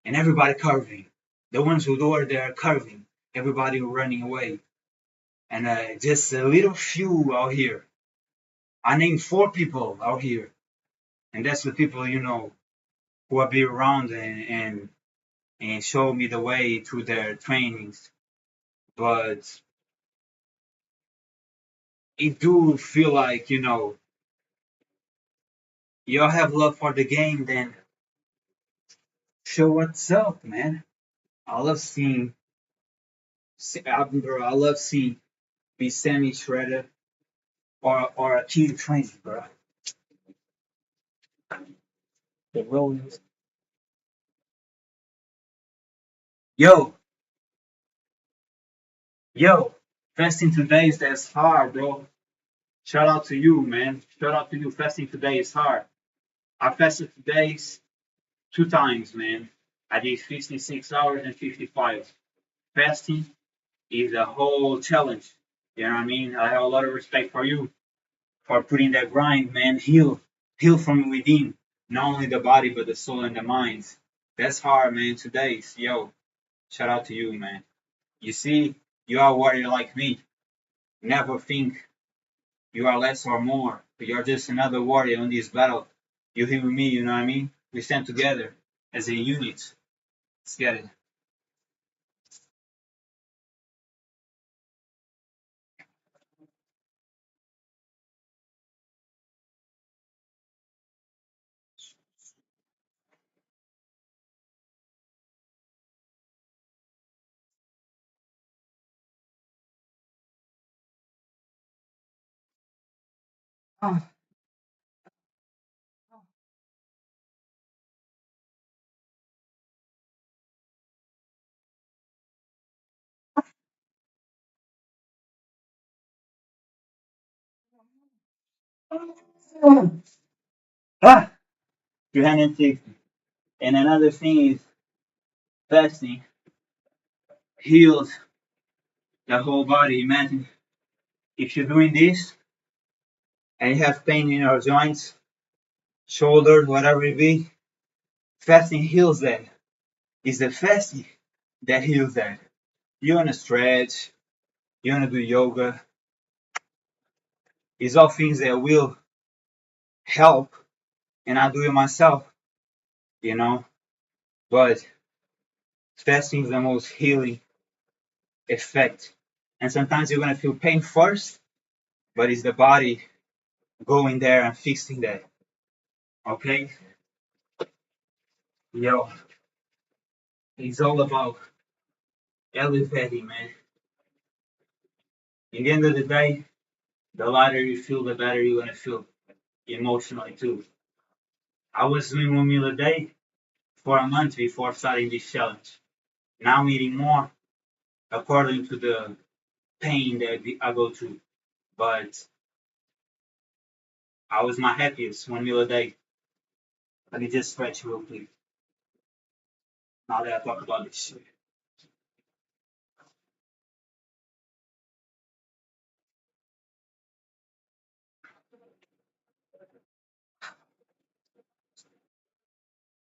and everybody curving. The ones who do it, they're curving. everybody running away, and just a little few out here. I named 4 people out here, and that's the people who will be around and show me the way through their trainings. But it do feel like y'all have love for the game, then show what's up, man. I love seeing, bro. I love seeing be semi shredder or a key training, bro. The Rollins. Yo, yo, fasting today is that's hard, bro. Shout out to you, man. Shout out to you. Fasting today is hard. I fasted today 2 times, man. I did 56 hours and 55. Fasting is a whole challenge. You know what I mean? I have a lot of respect for you for putting that grind, man. Heal from within, not only the body but the soul and the minds. That's hard, man. Today's yo. Shout out to you, man. You see, you are a warrior like me. Never think you are less or more. You're just another warrior on this battle. You here with me, you know what I mean? We stand together as a unit. Let's get it. Ah, you hadn't taken. And another thing is fasting heals the whole body. Imagine if you're doing this and you have pain in your joints, shoulders, whatever it be, fasting heals that. It's the fasting that heals that. You wanna stretch, you wanna do yoga. It's all things that will help, and I do it myself, you know. But fasting is the most healing effect. And sometimes you're gonna feel pain first, but it's the body going there and fixing that. Okay? Yo, it's all about elevating, man. In the end of the day, the lighter you feel, the better you're gonna feel emotionally too. I was doing 1 meal a day for a month before starting this challenge. Now I'm eating more according to the pain that I go through. But I was my happiest 1 meal a day. Let me just stretch real quick. Now that I talk about this shit.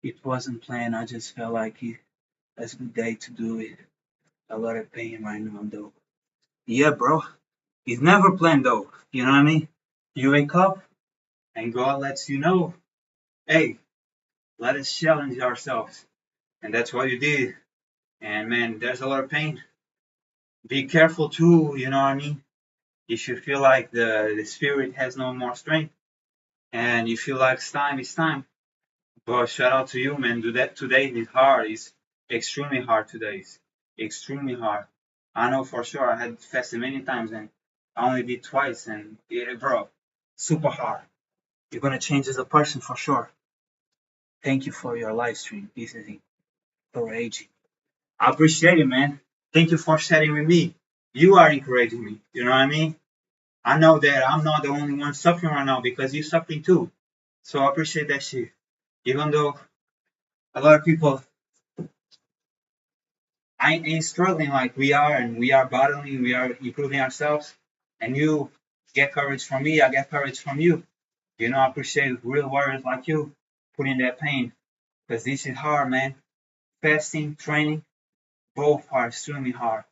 It wasn't planned. I just felt like that's a good day to do it. A lot of pain right now, though. Yeah, bro. It's never planned, though. You know what I mean? You wake up and God lets you know, hey, let us challenge ourselves. And that's what you did. And man, there's a lot of pain. Be careful too, you know what I mean? If you feel like the spirit has no more strength and you feel like it's time. But shout out to you, man. Do that today is hard. It's extremely hard today. It's extremely hard. I know for sure. I had fasted many times and I only did twice. And yeah, bro, super hard. You're gonna change as a person for sure. Thank you for your live stream. This is encouraging. I appreciate it, man. Thank you for sharing with me. You are encouraging me. You know what I mean? I know that I'm not the only one suffering right now because you're suffering too. So I appreciate that shit. Even though a lot of people ain't struggling like we are and we are battling, we are improving ourselves. And you get courage from me, I get courage from you. You know, I appreciate real warriors like you putting that pain because this is hard, man. Fasting, training, both are extremely hard.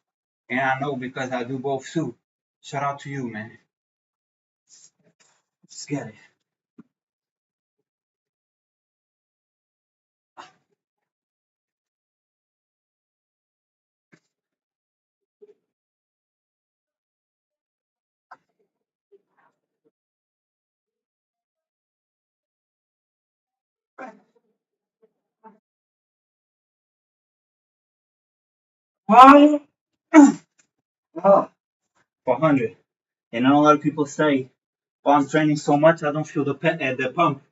And I know because I do both too. Shout out to you, man. Let's get it. Why? Oh, 400. And a lot of people say, "Oh, I'm training so much, I don't feel the pump."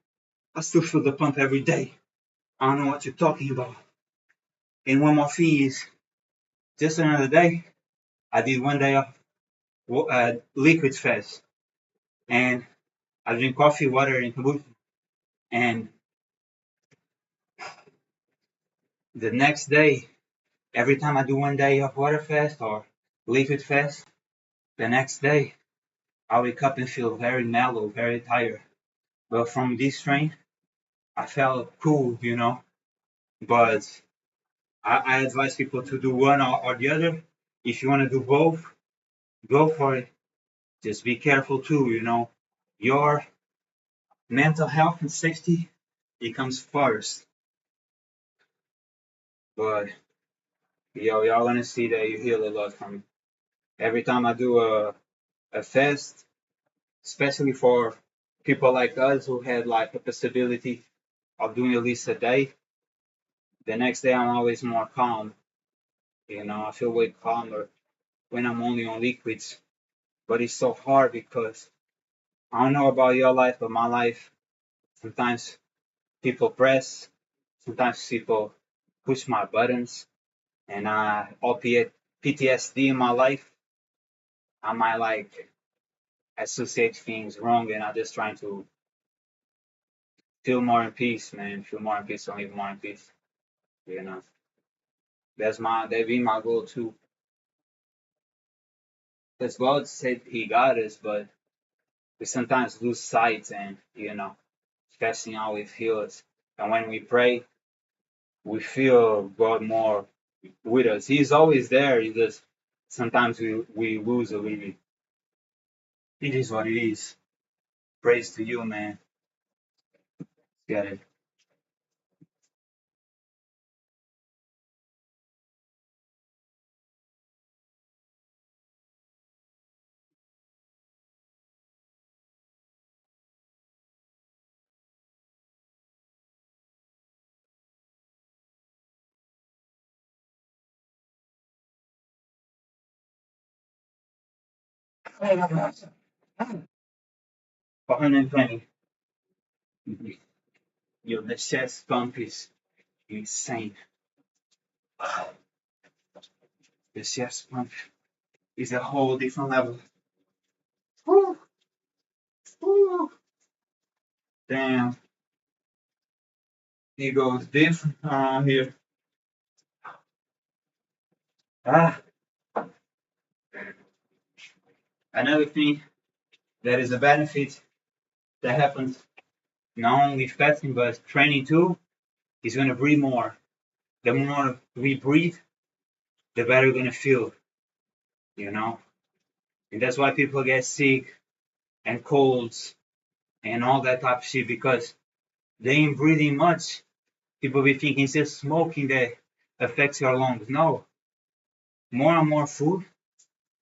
I still feel the pump every day. I don't know what you're talking about. And one more thing is, just another day, I did one day of liquid fast, and I drink coffee, water, and kombucha. And the next day, every time I do one day of water fast or liquid fast, the next day I wake up and feel very mellow, very tired. But from this strain, I felt cool, you know. But I advise people to do one or the other. If you want to do both, go for it. Just be careful too, you know. Your mental health and safety, it comes first. But yo, y'all gonna see that you heal a lot from it. Every time I do a fast, especially for people like us who had like a possibility of doing at least a day, the next day I'm always more calm. You know, I feel way calmer when I'm only on liquids. But it's so hard because I don't know about your life, but my life, sometimes people press, sometimes people push my buttons, and albeit PTSD in my life, I might like associate things wrong, and I'm just trying to feel more in peace, man. Feel more in peace, don't live more in peace. You know, that be my goal too. Because God said He got us, but we sometimes lose sight, and fasting always heals. And when we pray, we feel God more with us. He's always there. He just sometimes we lose a little bit. It is what it is. Praise to you, man. Get it. For 120. Yo, the chest pump is insane. The chest pump is a whole different level. Woo, woo. Damn, he goes different around here. Ah, another thing that is a benefit that happens not only fasting but training too is going to breathe more. The more we breathe, the better we're going to feel, you know? And that's why people get sick and colds and all that type of shit because they ain't breathing much. People be thinking it's just smoking that affects your lungs. No, more and more food,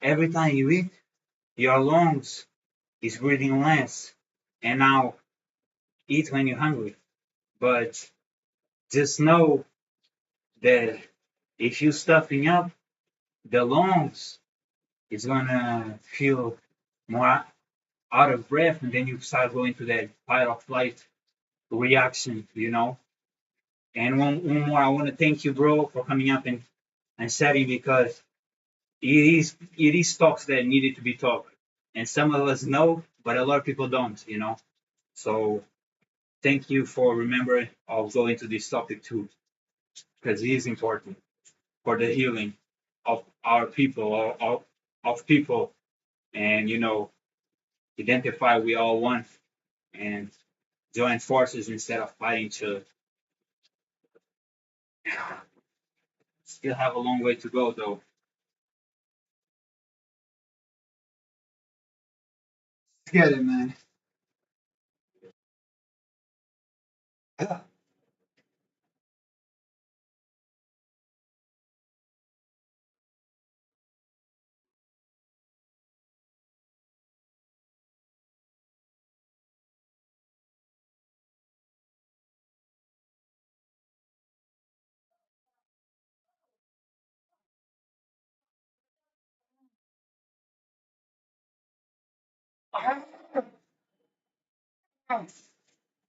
every time you eat, your lungs is breathing less. And now eat when you're hungry. But just know that if you're stuffing up, the lungs is gonna feel more out of breath, and then you start going to that fight or flight reaction, you know. And one more, I want to thank you, bro, for coming up and sharing because it is talks that needed to be talked, and some of us know, but a lot of people don't, you know. So thank you for remembering. I'll go into this topic too because it is important for the healing of our people, of people, and identify we all one and join forces instead of fighting each other. Still have a long way to go though. Get it, man.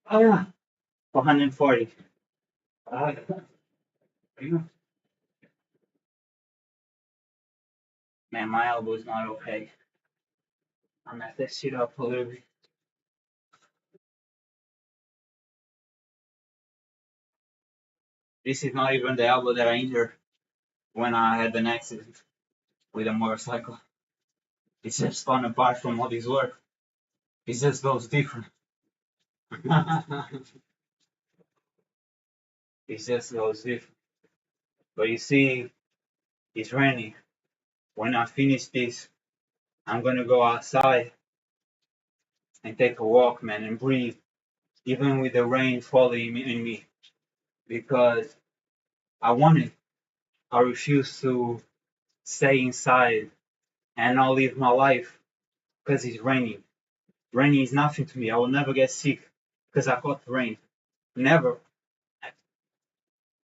Ah, 440. Ah, man, my elbow's not okay. I'm gonna have to sit up a little bit. This is not even the elbow that I injured when I had an accident with a motorcycle. It's just fun apart from all this work. It just goes different. It just goes different. But you see, it's raining. When I finish this, I'm gonna go outside and take a walk, man, and breathe, even with the rain falling in me, because I want it. I refuse to stay inside and not live my life because it's raining. Raining is nothing to me. I will never get sick because I caught rain. Never.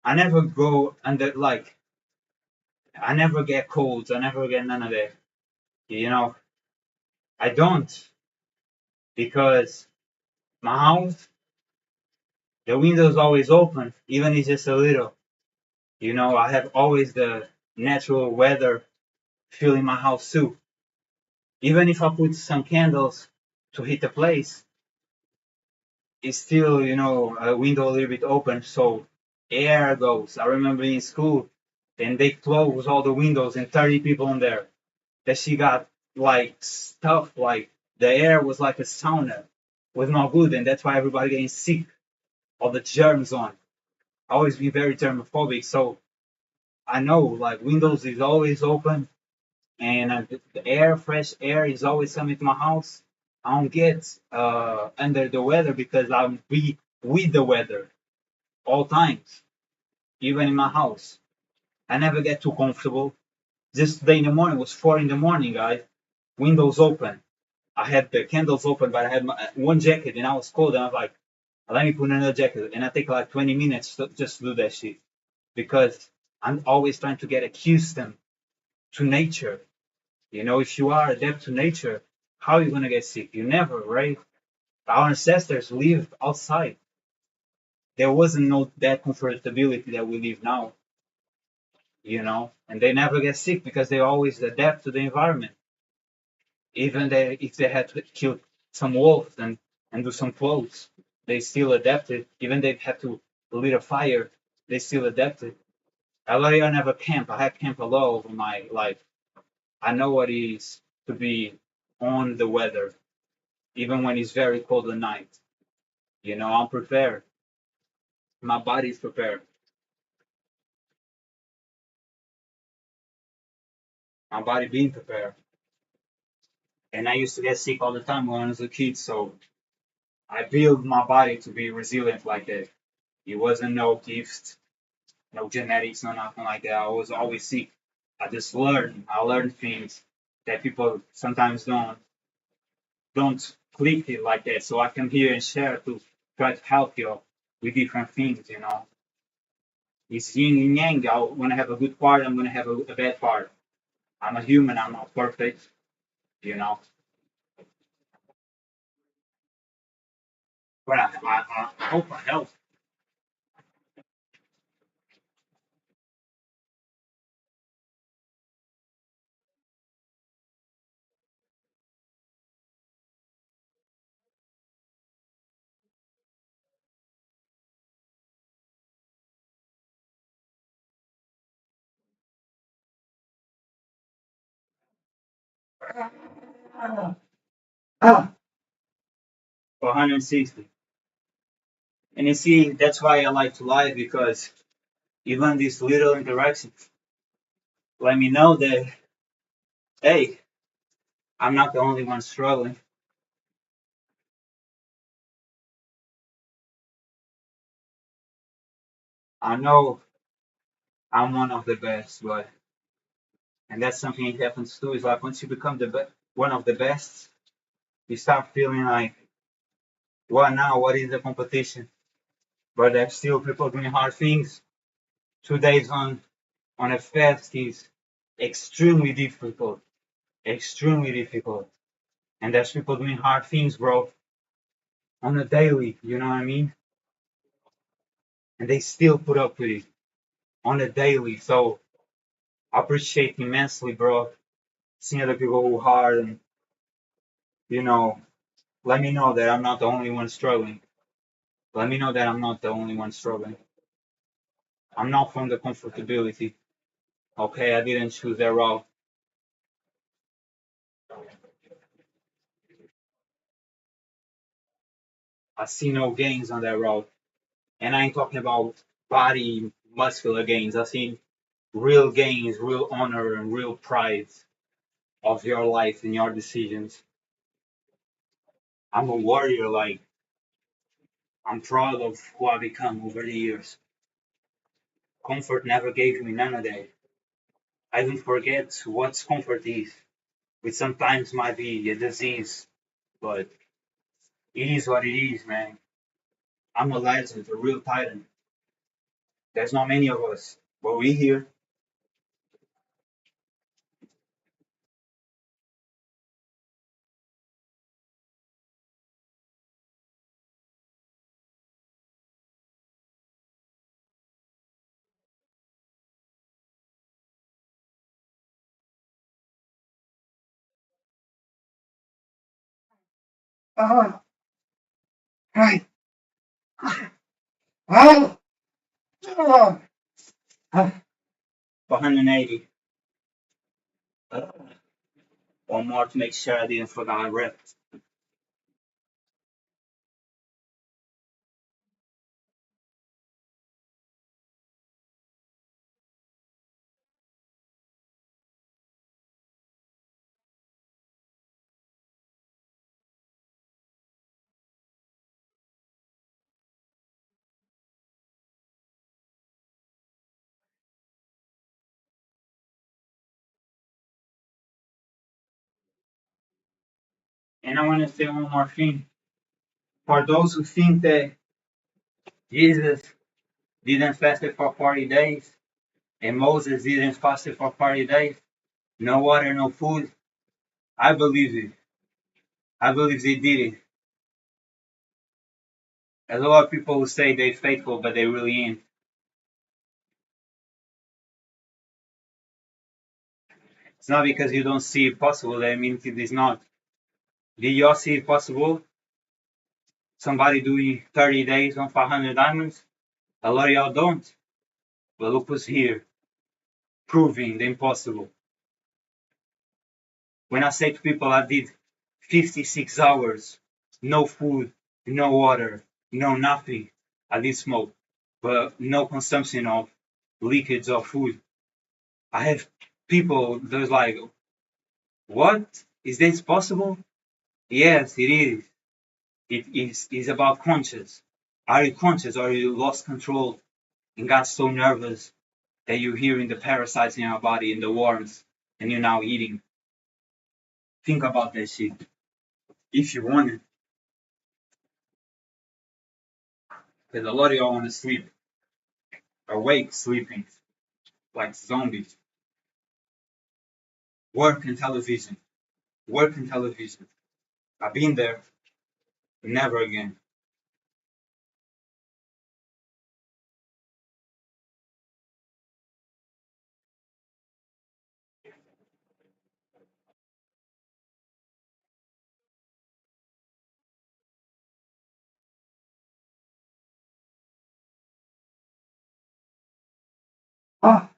I never go under, like, I never get colds. I never get none of that. You know, I don't, because my house, the window's always open, even if it's just a little. You know, I have always the natural weather filling my house too. Even if I put some candles to heat the place, it's still, a window a little bit open, so air goes. I remember in school, and they closed all the windows and 30 people in there. That she got like stuff, like the air was like a sauna, was not good, and that's why everybody getting sick. All the germs on. I always been very germophobic, so I know like windows is always open, and the air, fresh air, is always coming to my house. I don't get under the weather because I'm be with the weather all times, even in my house. I never get too comfortable. Just today in the morning, it was 4 in the morning, guys. Windows open. I had the candles open, but I had one jacket and I was cold. And I was like, let me put another jacket. And I take like 20 minutes to just do that shit because I'm always trying to get accustomed to nature. If you are adapt to nature, how are you going to get sick? You never, right? Our ancestors lived outside. There wasn't no that comfortability that we live now, and they never get sick because they always adapt to the environment. Even if they had to kill some wolves and do some clothes, they still adapted. Even they had to lit a fire, they still adapted. I never camp. I had camp a lot over my life. I know what it is to be on the weather, even when it's very cold at night. I'm prepared. My body's prepared. My body being prepared. And I used to get sick all the time when I was a kid, so I built my body to be resilient like that. It wasn't no gift, no genetics, no nothing like that. I was always sick. I just learned. I learned things that people sometimes don't click it like that. So I come here and share to try to help you with different things. It's yin and yang. When I have a good part, I'm gonna have a bad part. I'm a human. I'm not perfect. You know. But I hope I help. 460. And you see, that's why I like to live, because even these little interactions let me know that, hey, I'm not the only one struggling. I know I'm one of the best, but and that's something that happens too. Is like once you become one of the best, you start feeling like, what now? What is the competition? But there's still people doing hard things. 2 days on a fast is extremely difficult, extremely difficult. And there's people doing hard things, bro, on a daily. You know what I mean? And they still put up with it on a daily. So I appreciate immensely, bro, seeing other people who hard and you know, let me know that I'm not the only one struggling. Let me know that I'm not the only one struggling. I'm not from the comfortability. Okay, I didn't choose that route. I see no gains on that route. And I ain't talking about body muscular gains. I see real gains, real honor, and real pride of your life and your decisions. I'm a warrior, like I'm proud of who I become over the years. Comfort never gave me none of that. I even forget what comfort is, which sometimes might be a disease, but it is what it is, man. I'm a legend, a real titan. There's not many of us, but we here. Ah, right. Ah, ah, ah. 180. One more to make sure I didn't forget my rep. And I want to say one more thing. For those who think that Jesus didn't fast it for 40 days and Moses didn't fast it for 40 days, no water, no food, I believe it. I believe they did it. There's a lot of people who say they're faithful, but they really ain't. It's not because you don't see it possible that means it is not. Did y'all see it possible? Somebody doing 30 days on 500 diamonds? A lot of y'all don't. But look who's here, proving the impossible. When I say to people I did 56 hours, no food, no water, no nothing. I did smoke, but no consumption of liquids or food. I have people that's like, what? Is this possible? Yes, it is. It is about conscious. Are you conscious or you lost control and got so nervous that you're hearing the parasites in your body and the worms and you're now eating? Think about that shit. If you want it, because a lot of y'all want to sleep, awake, sleeping, like zombies. Work and television. Work and television. I've been there. Never again. Ah,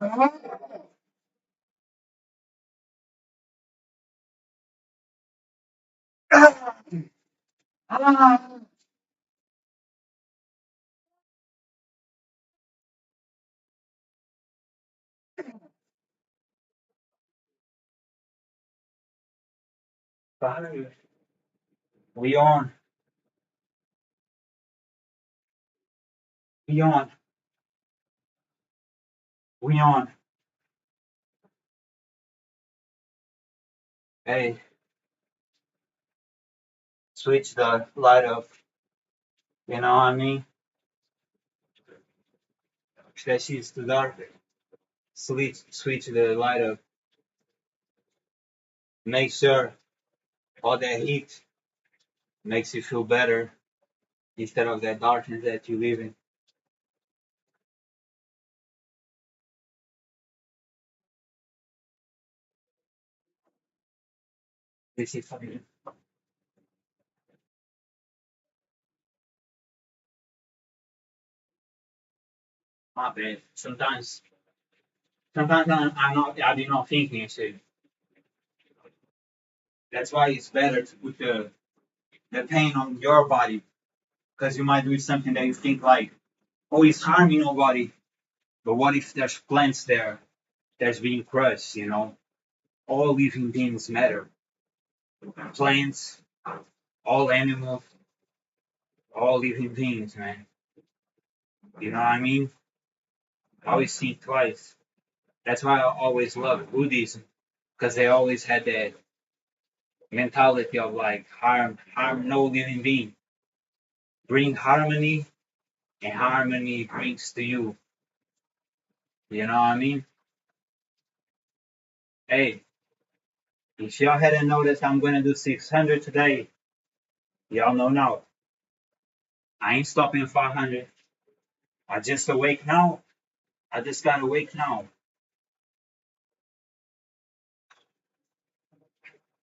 ah, ah. We on. We on. We on. Hey, switch the light off. You know what I mean? Especially it's too dark. Switch the light up. Make sure all that heat makes you feel better instead of that darkness that you live in. This is funny. My bad. Sometimes I be not thinking shit. That's why it's better to put the pain on your body because you might do something that you think like, oh, it's harming nobody. But what if there's plants there that's being crushed? All living beings matter. Plants, all animals, all living beings, man. You know what I mean? I always think twice. That's why I always love Buddhism because they always had that mentality of like harm no living being, bring harmony, and harmony brings to you. You know what I mean? Hey, if y'all hadn't noticed, I'm gonna do 600 today. Y'all know now. I ain't stopping 500. I just awake now. I just got awake now.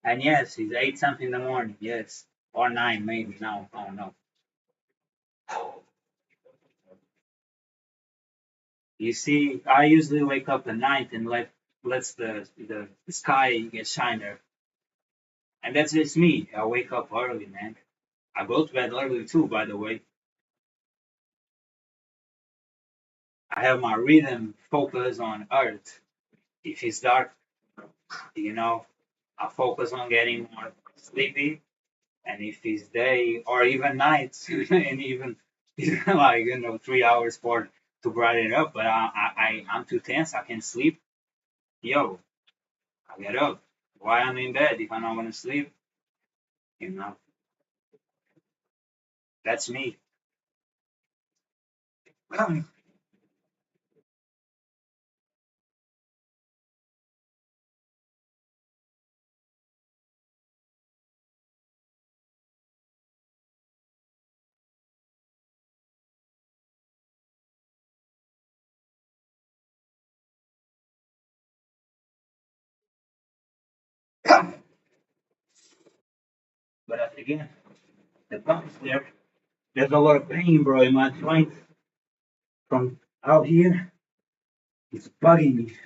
And yes, it's 8 something in the morning. Yes, or 9 maybe now. I don't know. You see, I usually wake up at night and lets the sky get shiner. And that's just me. I wake up early, man. I go to bed early too, by the way. I have my rhythm focus on Earth. If it's dark, you know, I focus on getting more sleepy. And if it's day or even night, and even like 3 hours for to brighten it up, but I'm too tense. I can't sleep. Yo, I get up. Why I'm in bed if I'm not gonna sleep? You know, that's me. But again, the pump is there. There's a lot of pain, bro, in my joints from out here. It's bugging me,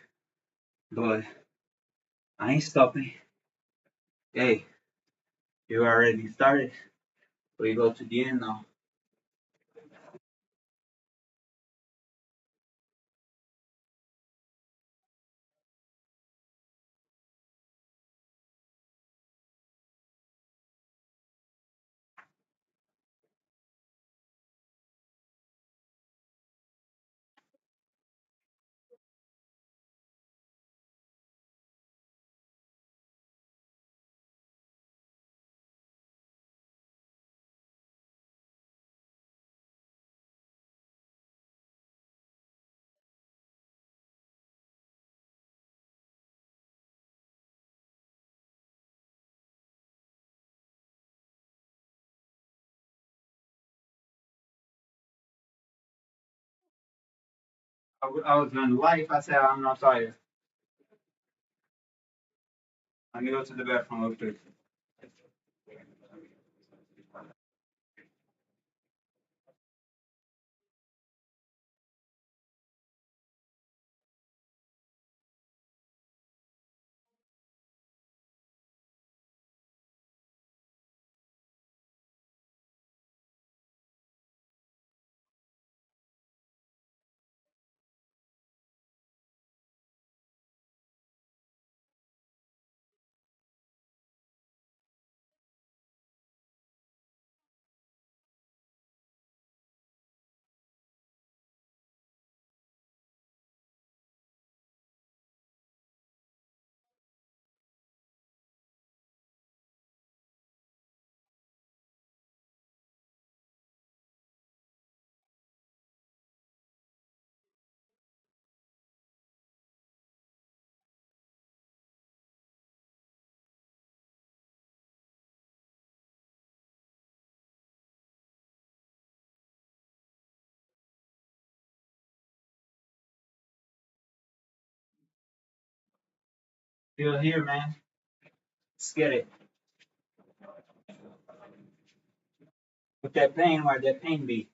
but I ain't stopping. Hey, you already started. We go to the end now. I was on life. I said I'm not tired. Let me go to the bathroom real quick. Still here, man. Let's get it. Put that pain where that pain be.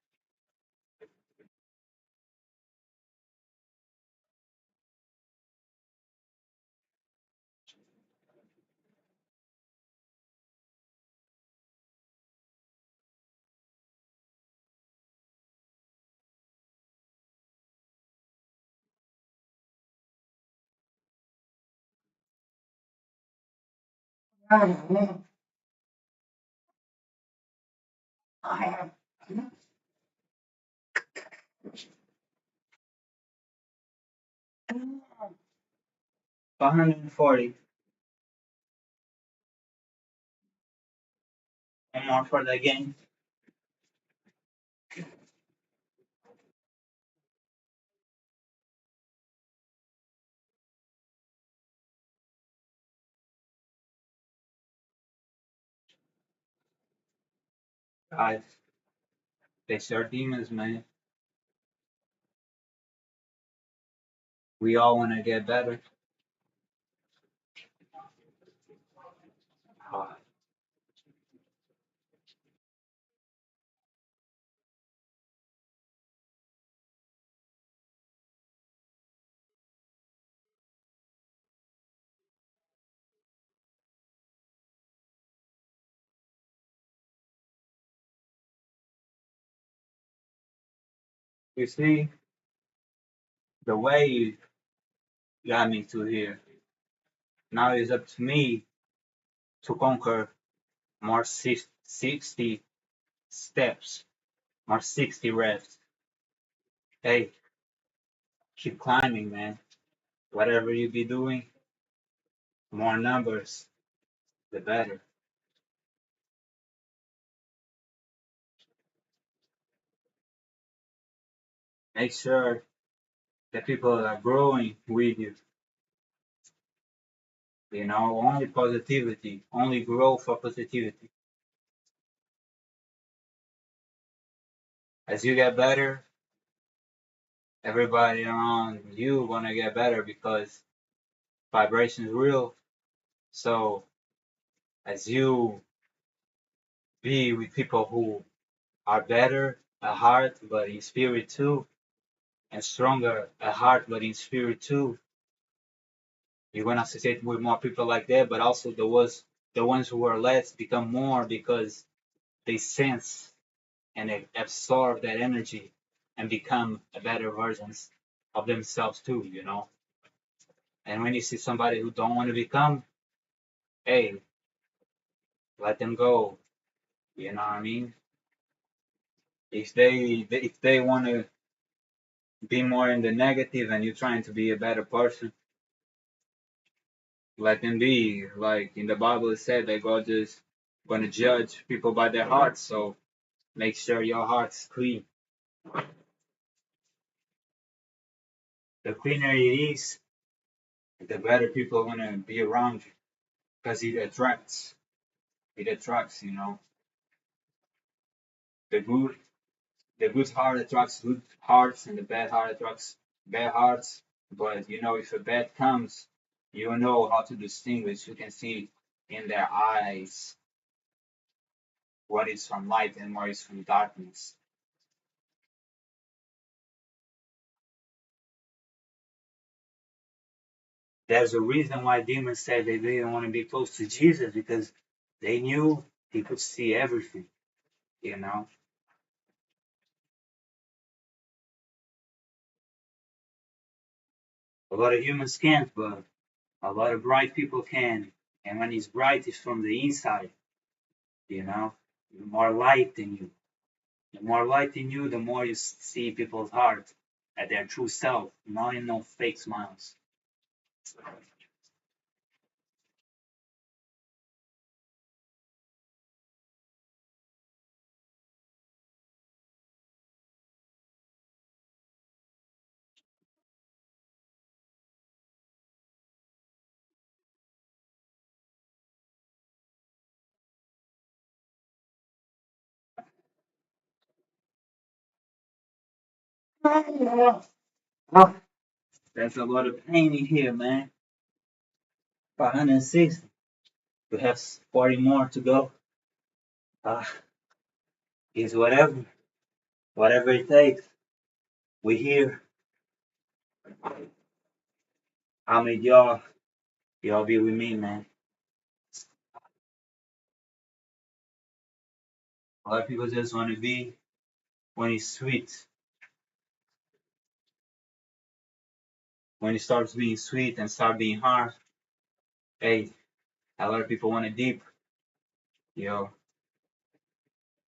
$140. One more for the game. Guys, they are demons, man. We all want to get better. Uh, you see, the way you got me to here. Now it's up to me to conquer more 60 steps, more 60 reps. Hey, keep climbing, man. Whatever you be doing, more numbers, the better. Make sure that people are growing with you. You know, only positivity, only grow for positivity. As you get better, everybody around you gonna get better because vibration is real. So as you be with people who are better at heart but in spirit too, and stronger at heart but in spirit too, you're gonna associate with more people like that. But also the ones who are less become more because they sense and they absorb that energy and become a better versions of themselves too. You know. And when you see somebody who don't want to become, hey, let them go. You know what I mean? If they want to be more in the negative and you're trying to be a better person, let them be. Like in the Bible, it said that God is going to judge people by their hearts. So make sure your heart's clean. The cleaner it is, the better people are going to be around you because it attracts. It attracts, the good. The good heart attracts good hearts, and the bad heart attracts bad hearts. But if a bad comes, you know how to distinguish. You can see in their eyes what is from light and what is from darkness. There's a reason why demons said they didn't want to be close to Jesus because they knew he could see everything, you know. A lot of humans can't, but a lot of bright people can. And when he's bright, it's from the inside, you know. More light than you. The more light in you, the more you see people's heart at their true self, not in no fake smiles. Oh, there's a lot of pain in here, man. 560. We have 40 more to go. Uh, it's whatever it takes. We here. I mean, y'all be with me, man. A lot of people just want to be when it's sweet. When it starts being sweet and start being hard, hey, a lot of people want it deep, yo.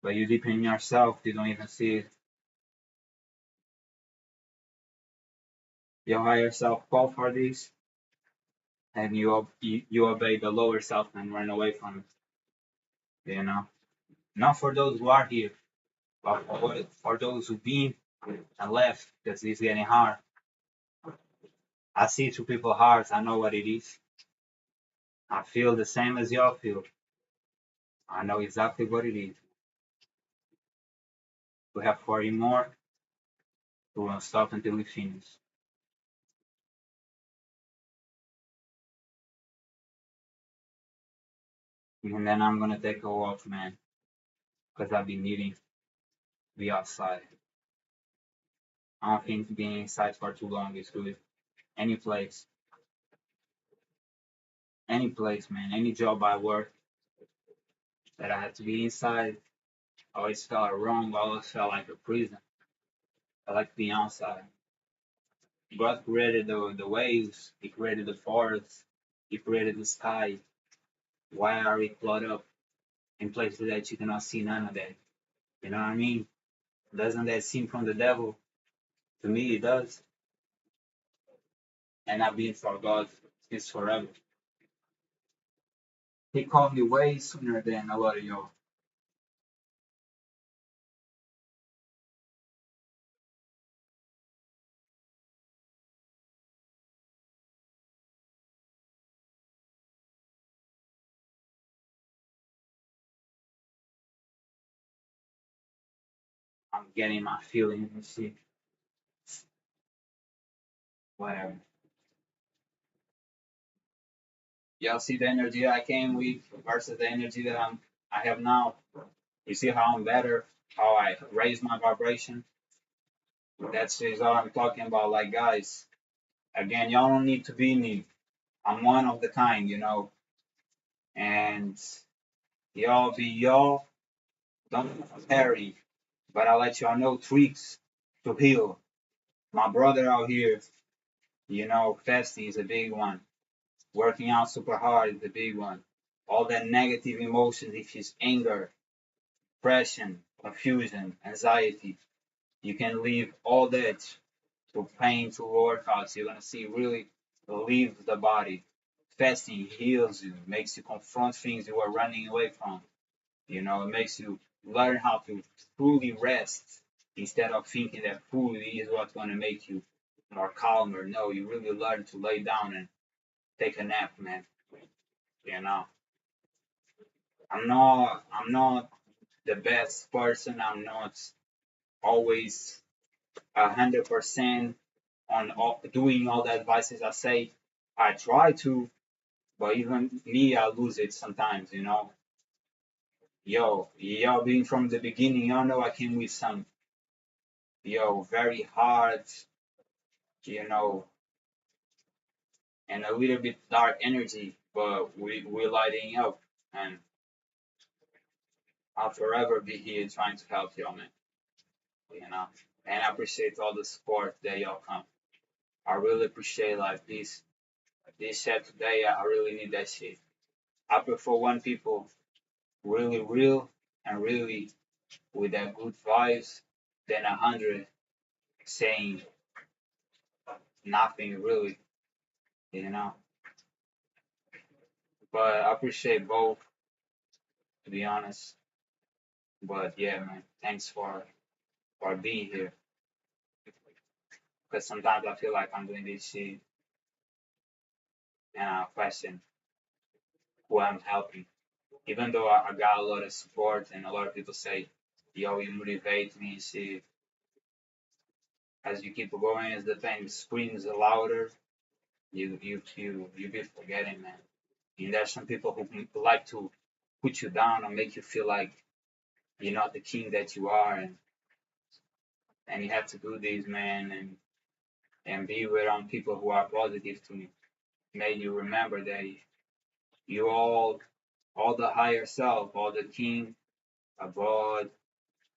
But you deep in yourself, you don't even see it. Your higher self call for this, and you obey the lower self and run away from it. Not for those who are here, but for those who been and left, because it's getting hard. I see through people's hearts. I know what it is. I feel the same as y'all feel. I know exactly what it is. We have 40 more. We won't stop until we finish. And then I'm gonna take a walk, man, because I've been needing to be outside. I don't think being inside for too long is good. Any place, any place, man, any job I work that I had to be inside, I always felt wrong. I always felt like a prison. I like being outside. God created the waves. He created the forest. He created the sky. Why are we cluttered up in places that you cannot see none of that? You know what I mean? Doesn't that seem from the devil? To me, it does. And I've been for God since forever. He called me way sooner than a lot of y'all. I'm getting my feelings and shit. Whatever. Y'all see the energy I came with versus the energy that I have now. You see how I'm better, how I raise my vibration. That's is all I'm talking about. Like guys, again, y'all don't need to be me. I'm one of the kind. And y'all be y'all. Don't carry. But I let y'all know tricks to heal. My brother out here, fasting is a big one. Working out super hard is a big one. All that negative emotions, if it's anger, depression, confusion, anxiety, you can leave all that to pain, to workouts. You're gonna see really leave the body. Fasting heals you, makes you confront things you were running away from. It makes you learn how to truly rest instead of thinking that food is what's gonna make you more calmer. No, you really learn to lay down and take a nap, man. You know, I'm not the best person. I'm not always 100% on doing all the advices I say. I try to, but even me, I lose it sometimes. Yo, being from the beginning, y'all know I came with some, very hard, you know, and a little bit dark energy, but we're lighting up, and I'll forever be here trying to help y'all, man. You know, and I appreciate all the support that y'all come. I really appreciate like this chat today. I really need that shit. I prefer one people really real and really with that good vibes than 100 saying nothing really, you know. But I appreciate both, to be honest. But yeah, man, thanks for being here. Because sometimes I feel like I'm doing this shit and I question who I'm helping. Even though I got a lot of support and a lot of people say, yo, you motivate me, see, as you keep going, as the pain screams louder, you be forgetting, man. And there's some people who like to put you down and make you feel like you're not the king that you are, and you have to do this, man, and be around people who are positive to make you remember that you all the higher self, all the king above,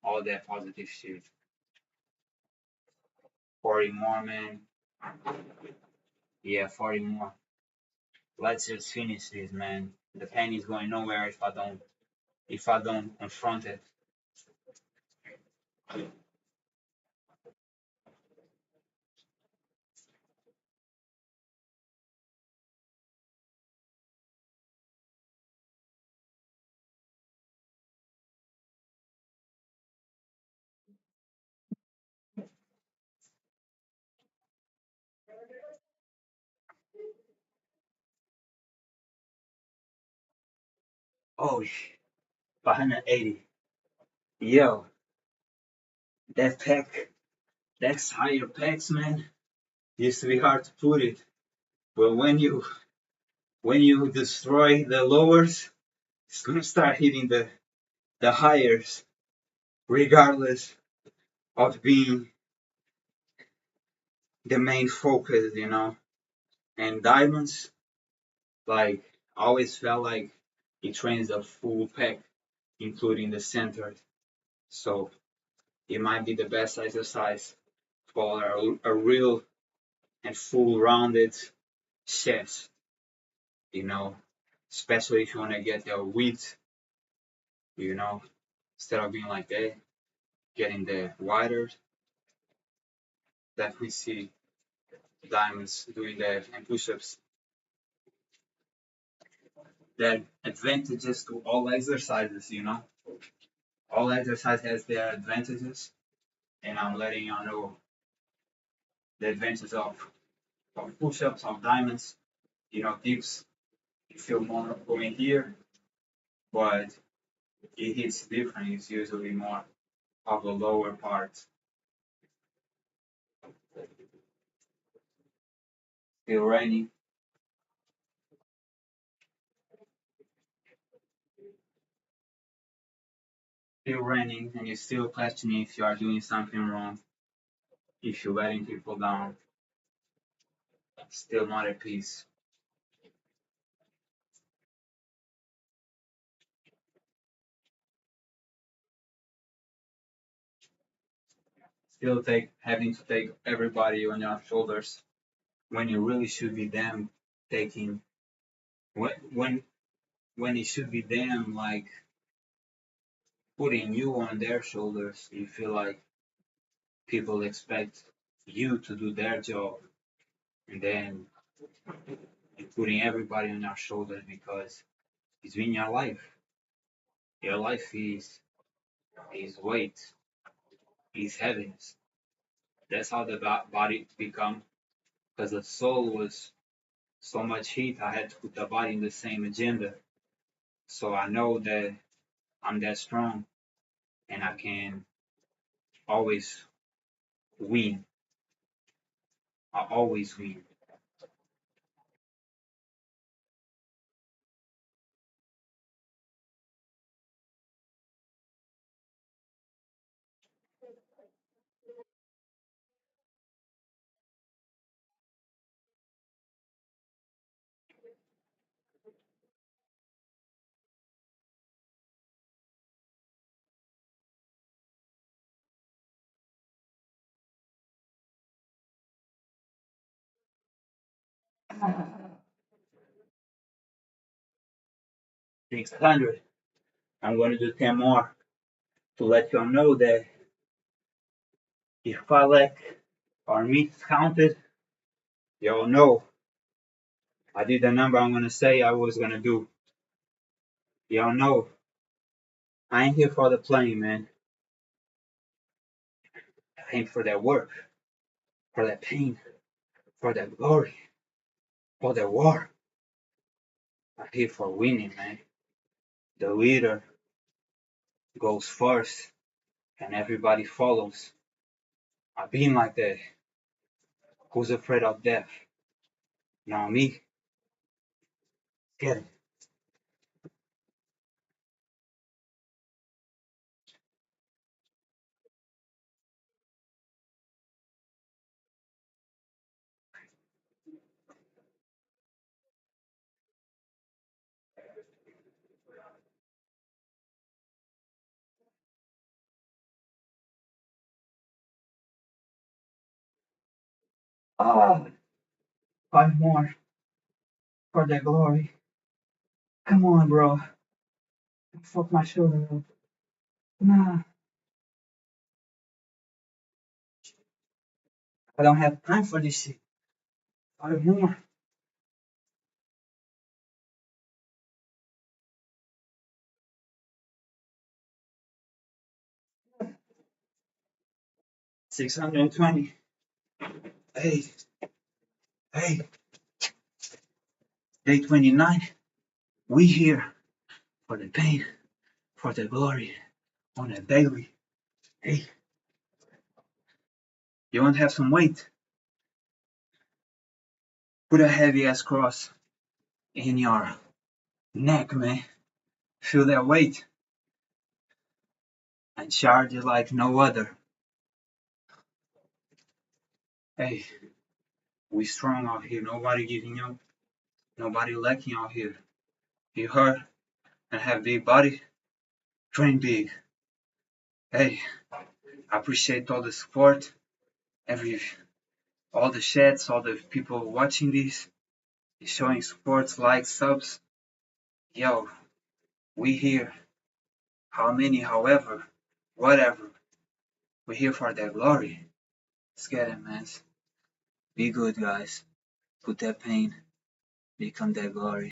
all that positive shit. 40 more, man. Yeah, 40 more. Let's just finish this, man. The pain is going nowhere if I don't confront it. Oh, 580. Yo, that pack, that's higher packs, man. Used to be hard to put it, but when you destroy the lowers, it's gonna start hitting the highers, regardless of being the main focus, And diamonds, like, always felt like it trains a full pack, including the center. So it might be the best exercise for a real and full rounded chest, you know, especially if you want to get the width, you know, instead of being like that, getting the wider that we see diamonds doing that and push-ups. There are advantages to all exercises. All exercise has their advantages, and I'm letting you know the advantages of push-ups, of diamonds, dips. You feel more going here, but it hits different. It's usually more of the lower part. Still raining, and you're still questioning if you are doing something wrong, if you're letting people down. Still not at peace. Still having to take everybody on your shoulders when you really should be them taking when when it should be them like putting you on their shoulders. You feel like people expect you to do their job, and then you're putting everybody on your shoulders because it's been your life. Your life is weight, is heaviness. That's how the body become. Because the soul was so much heat, I had to put the body in the same agenda. So I know that I'm that strong, and I can always win. I always win. 600. I'm going to do 10 more to let you all know that if I lack or meets counted, y'all know I did the number I'm going to say I was going to do. Y'all know I ain't here for the playing, man. I ain't for that work, for that pain, for that glory, for that war. I'm here for winning, man. The leader goes first and everybody follows. I've been like that. Who's afraid of death? Not me. Get it. Ah, 5 more for the glory. Come on, bro. Fuck my shoulder up. Nah, I don't have time for this shit. 5 more. 620. Hey, hey, day 29. We here for the pain, for the glory, on a daily. Hey, you want to have some weight? Put a heavy ass cross in your neck, man. Feel that weight and charge it like no other. Hey, we strong out here. Nobody giving up. Nobody lacking out here. You hurt and have big body? Train big. Hey, I appreciate all the support. Every all the chats, all the people watching this, showing support, likes, subs. Yo, we here. How many, however, whatever. We're here for that glory. Let's get it, man. Be good, guys. Put that pain, become that glory.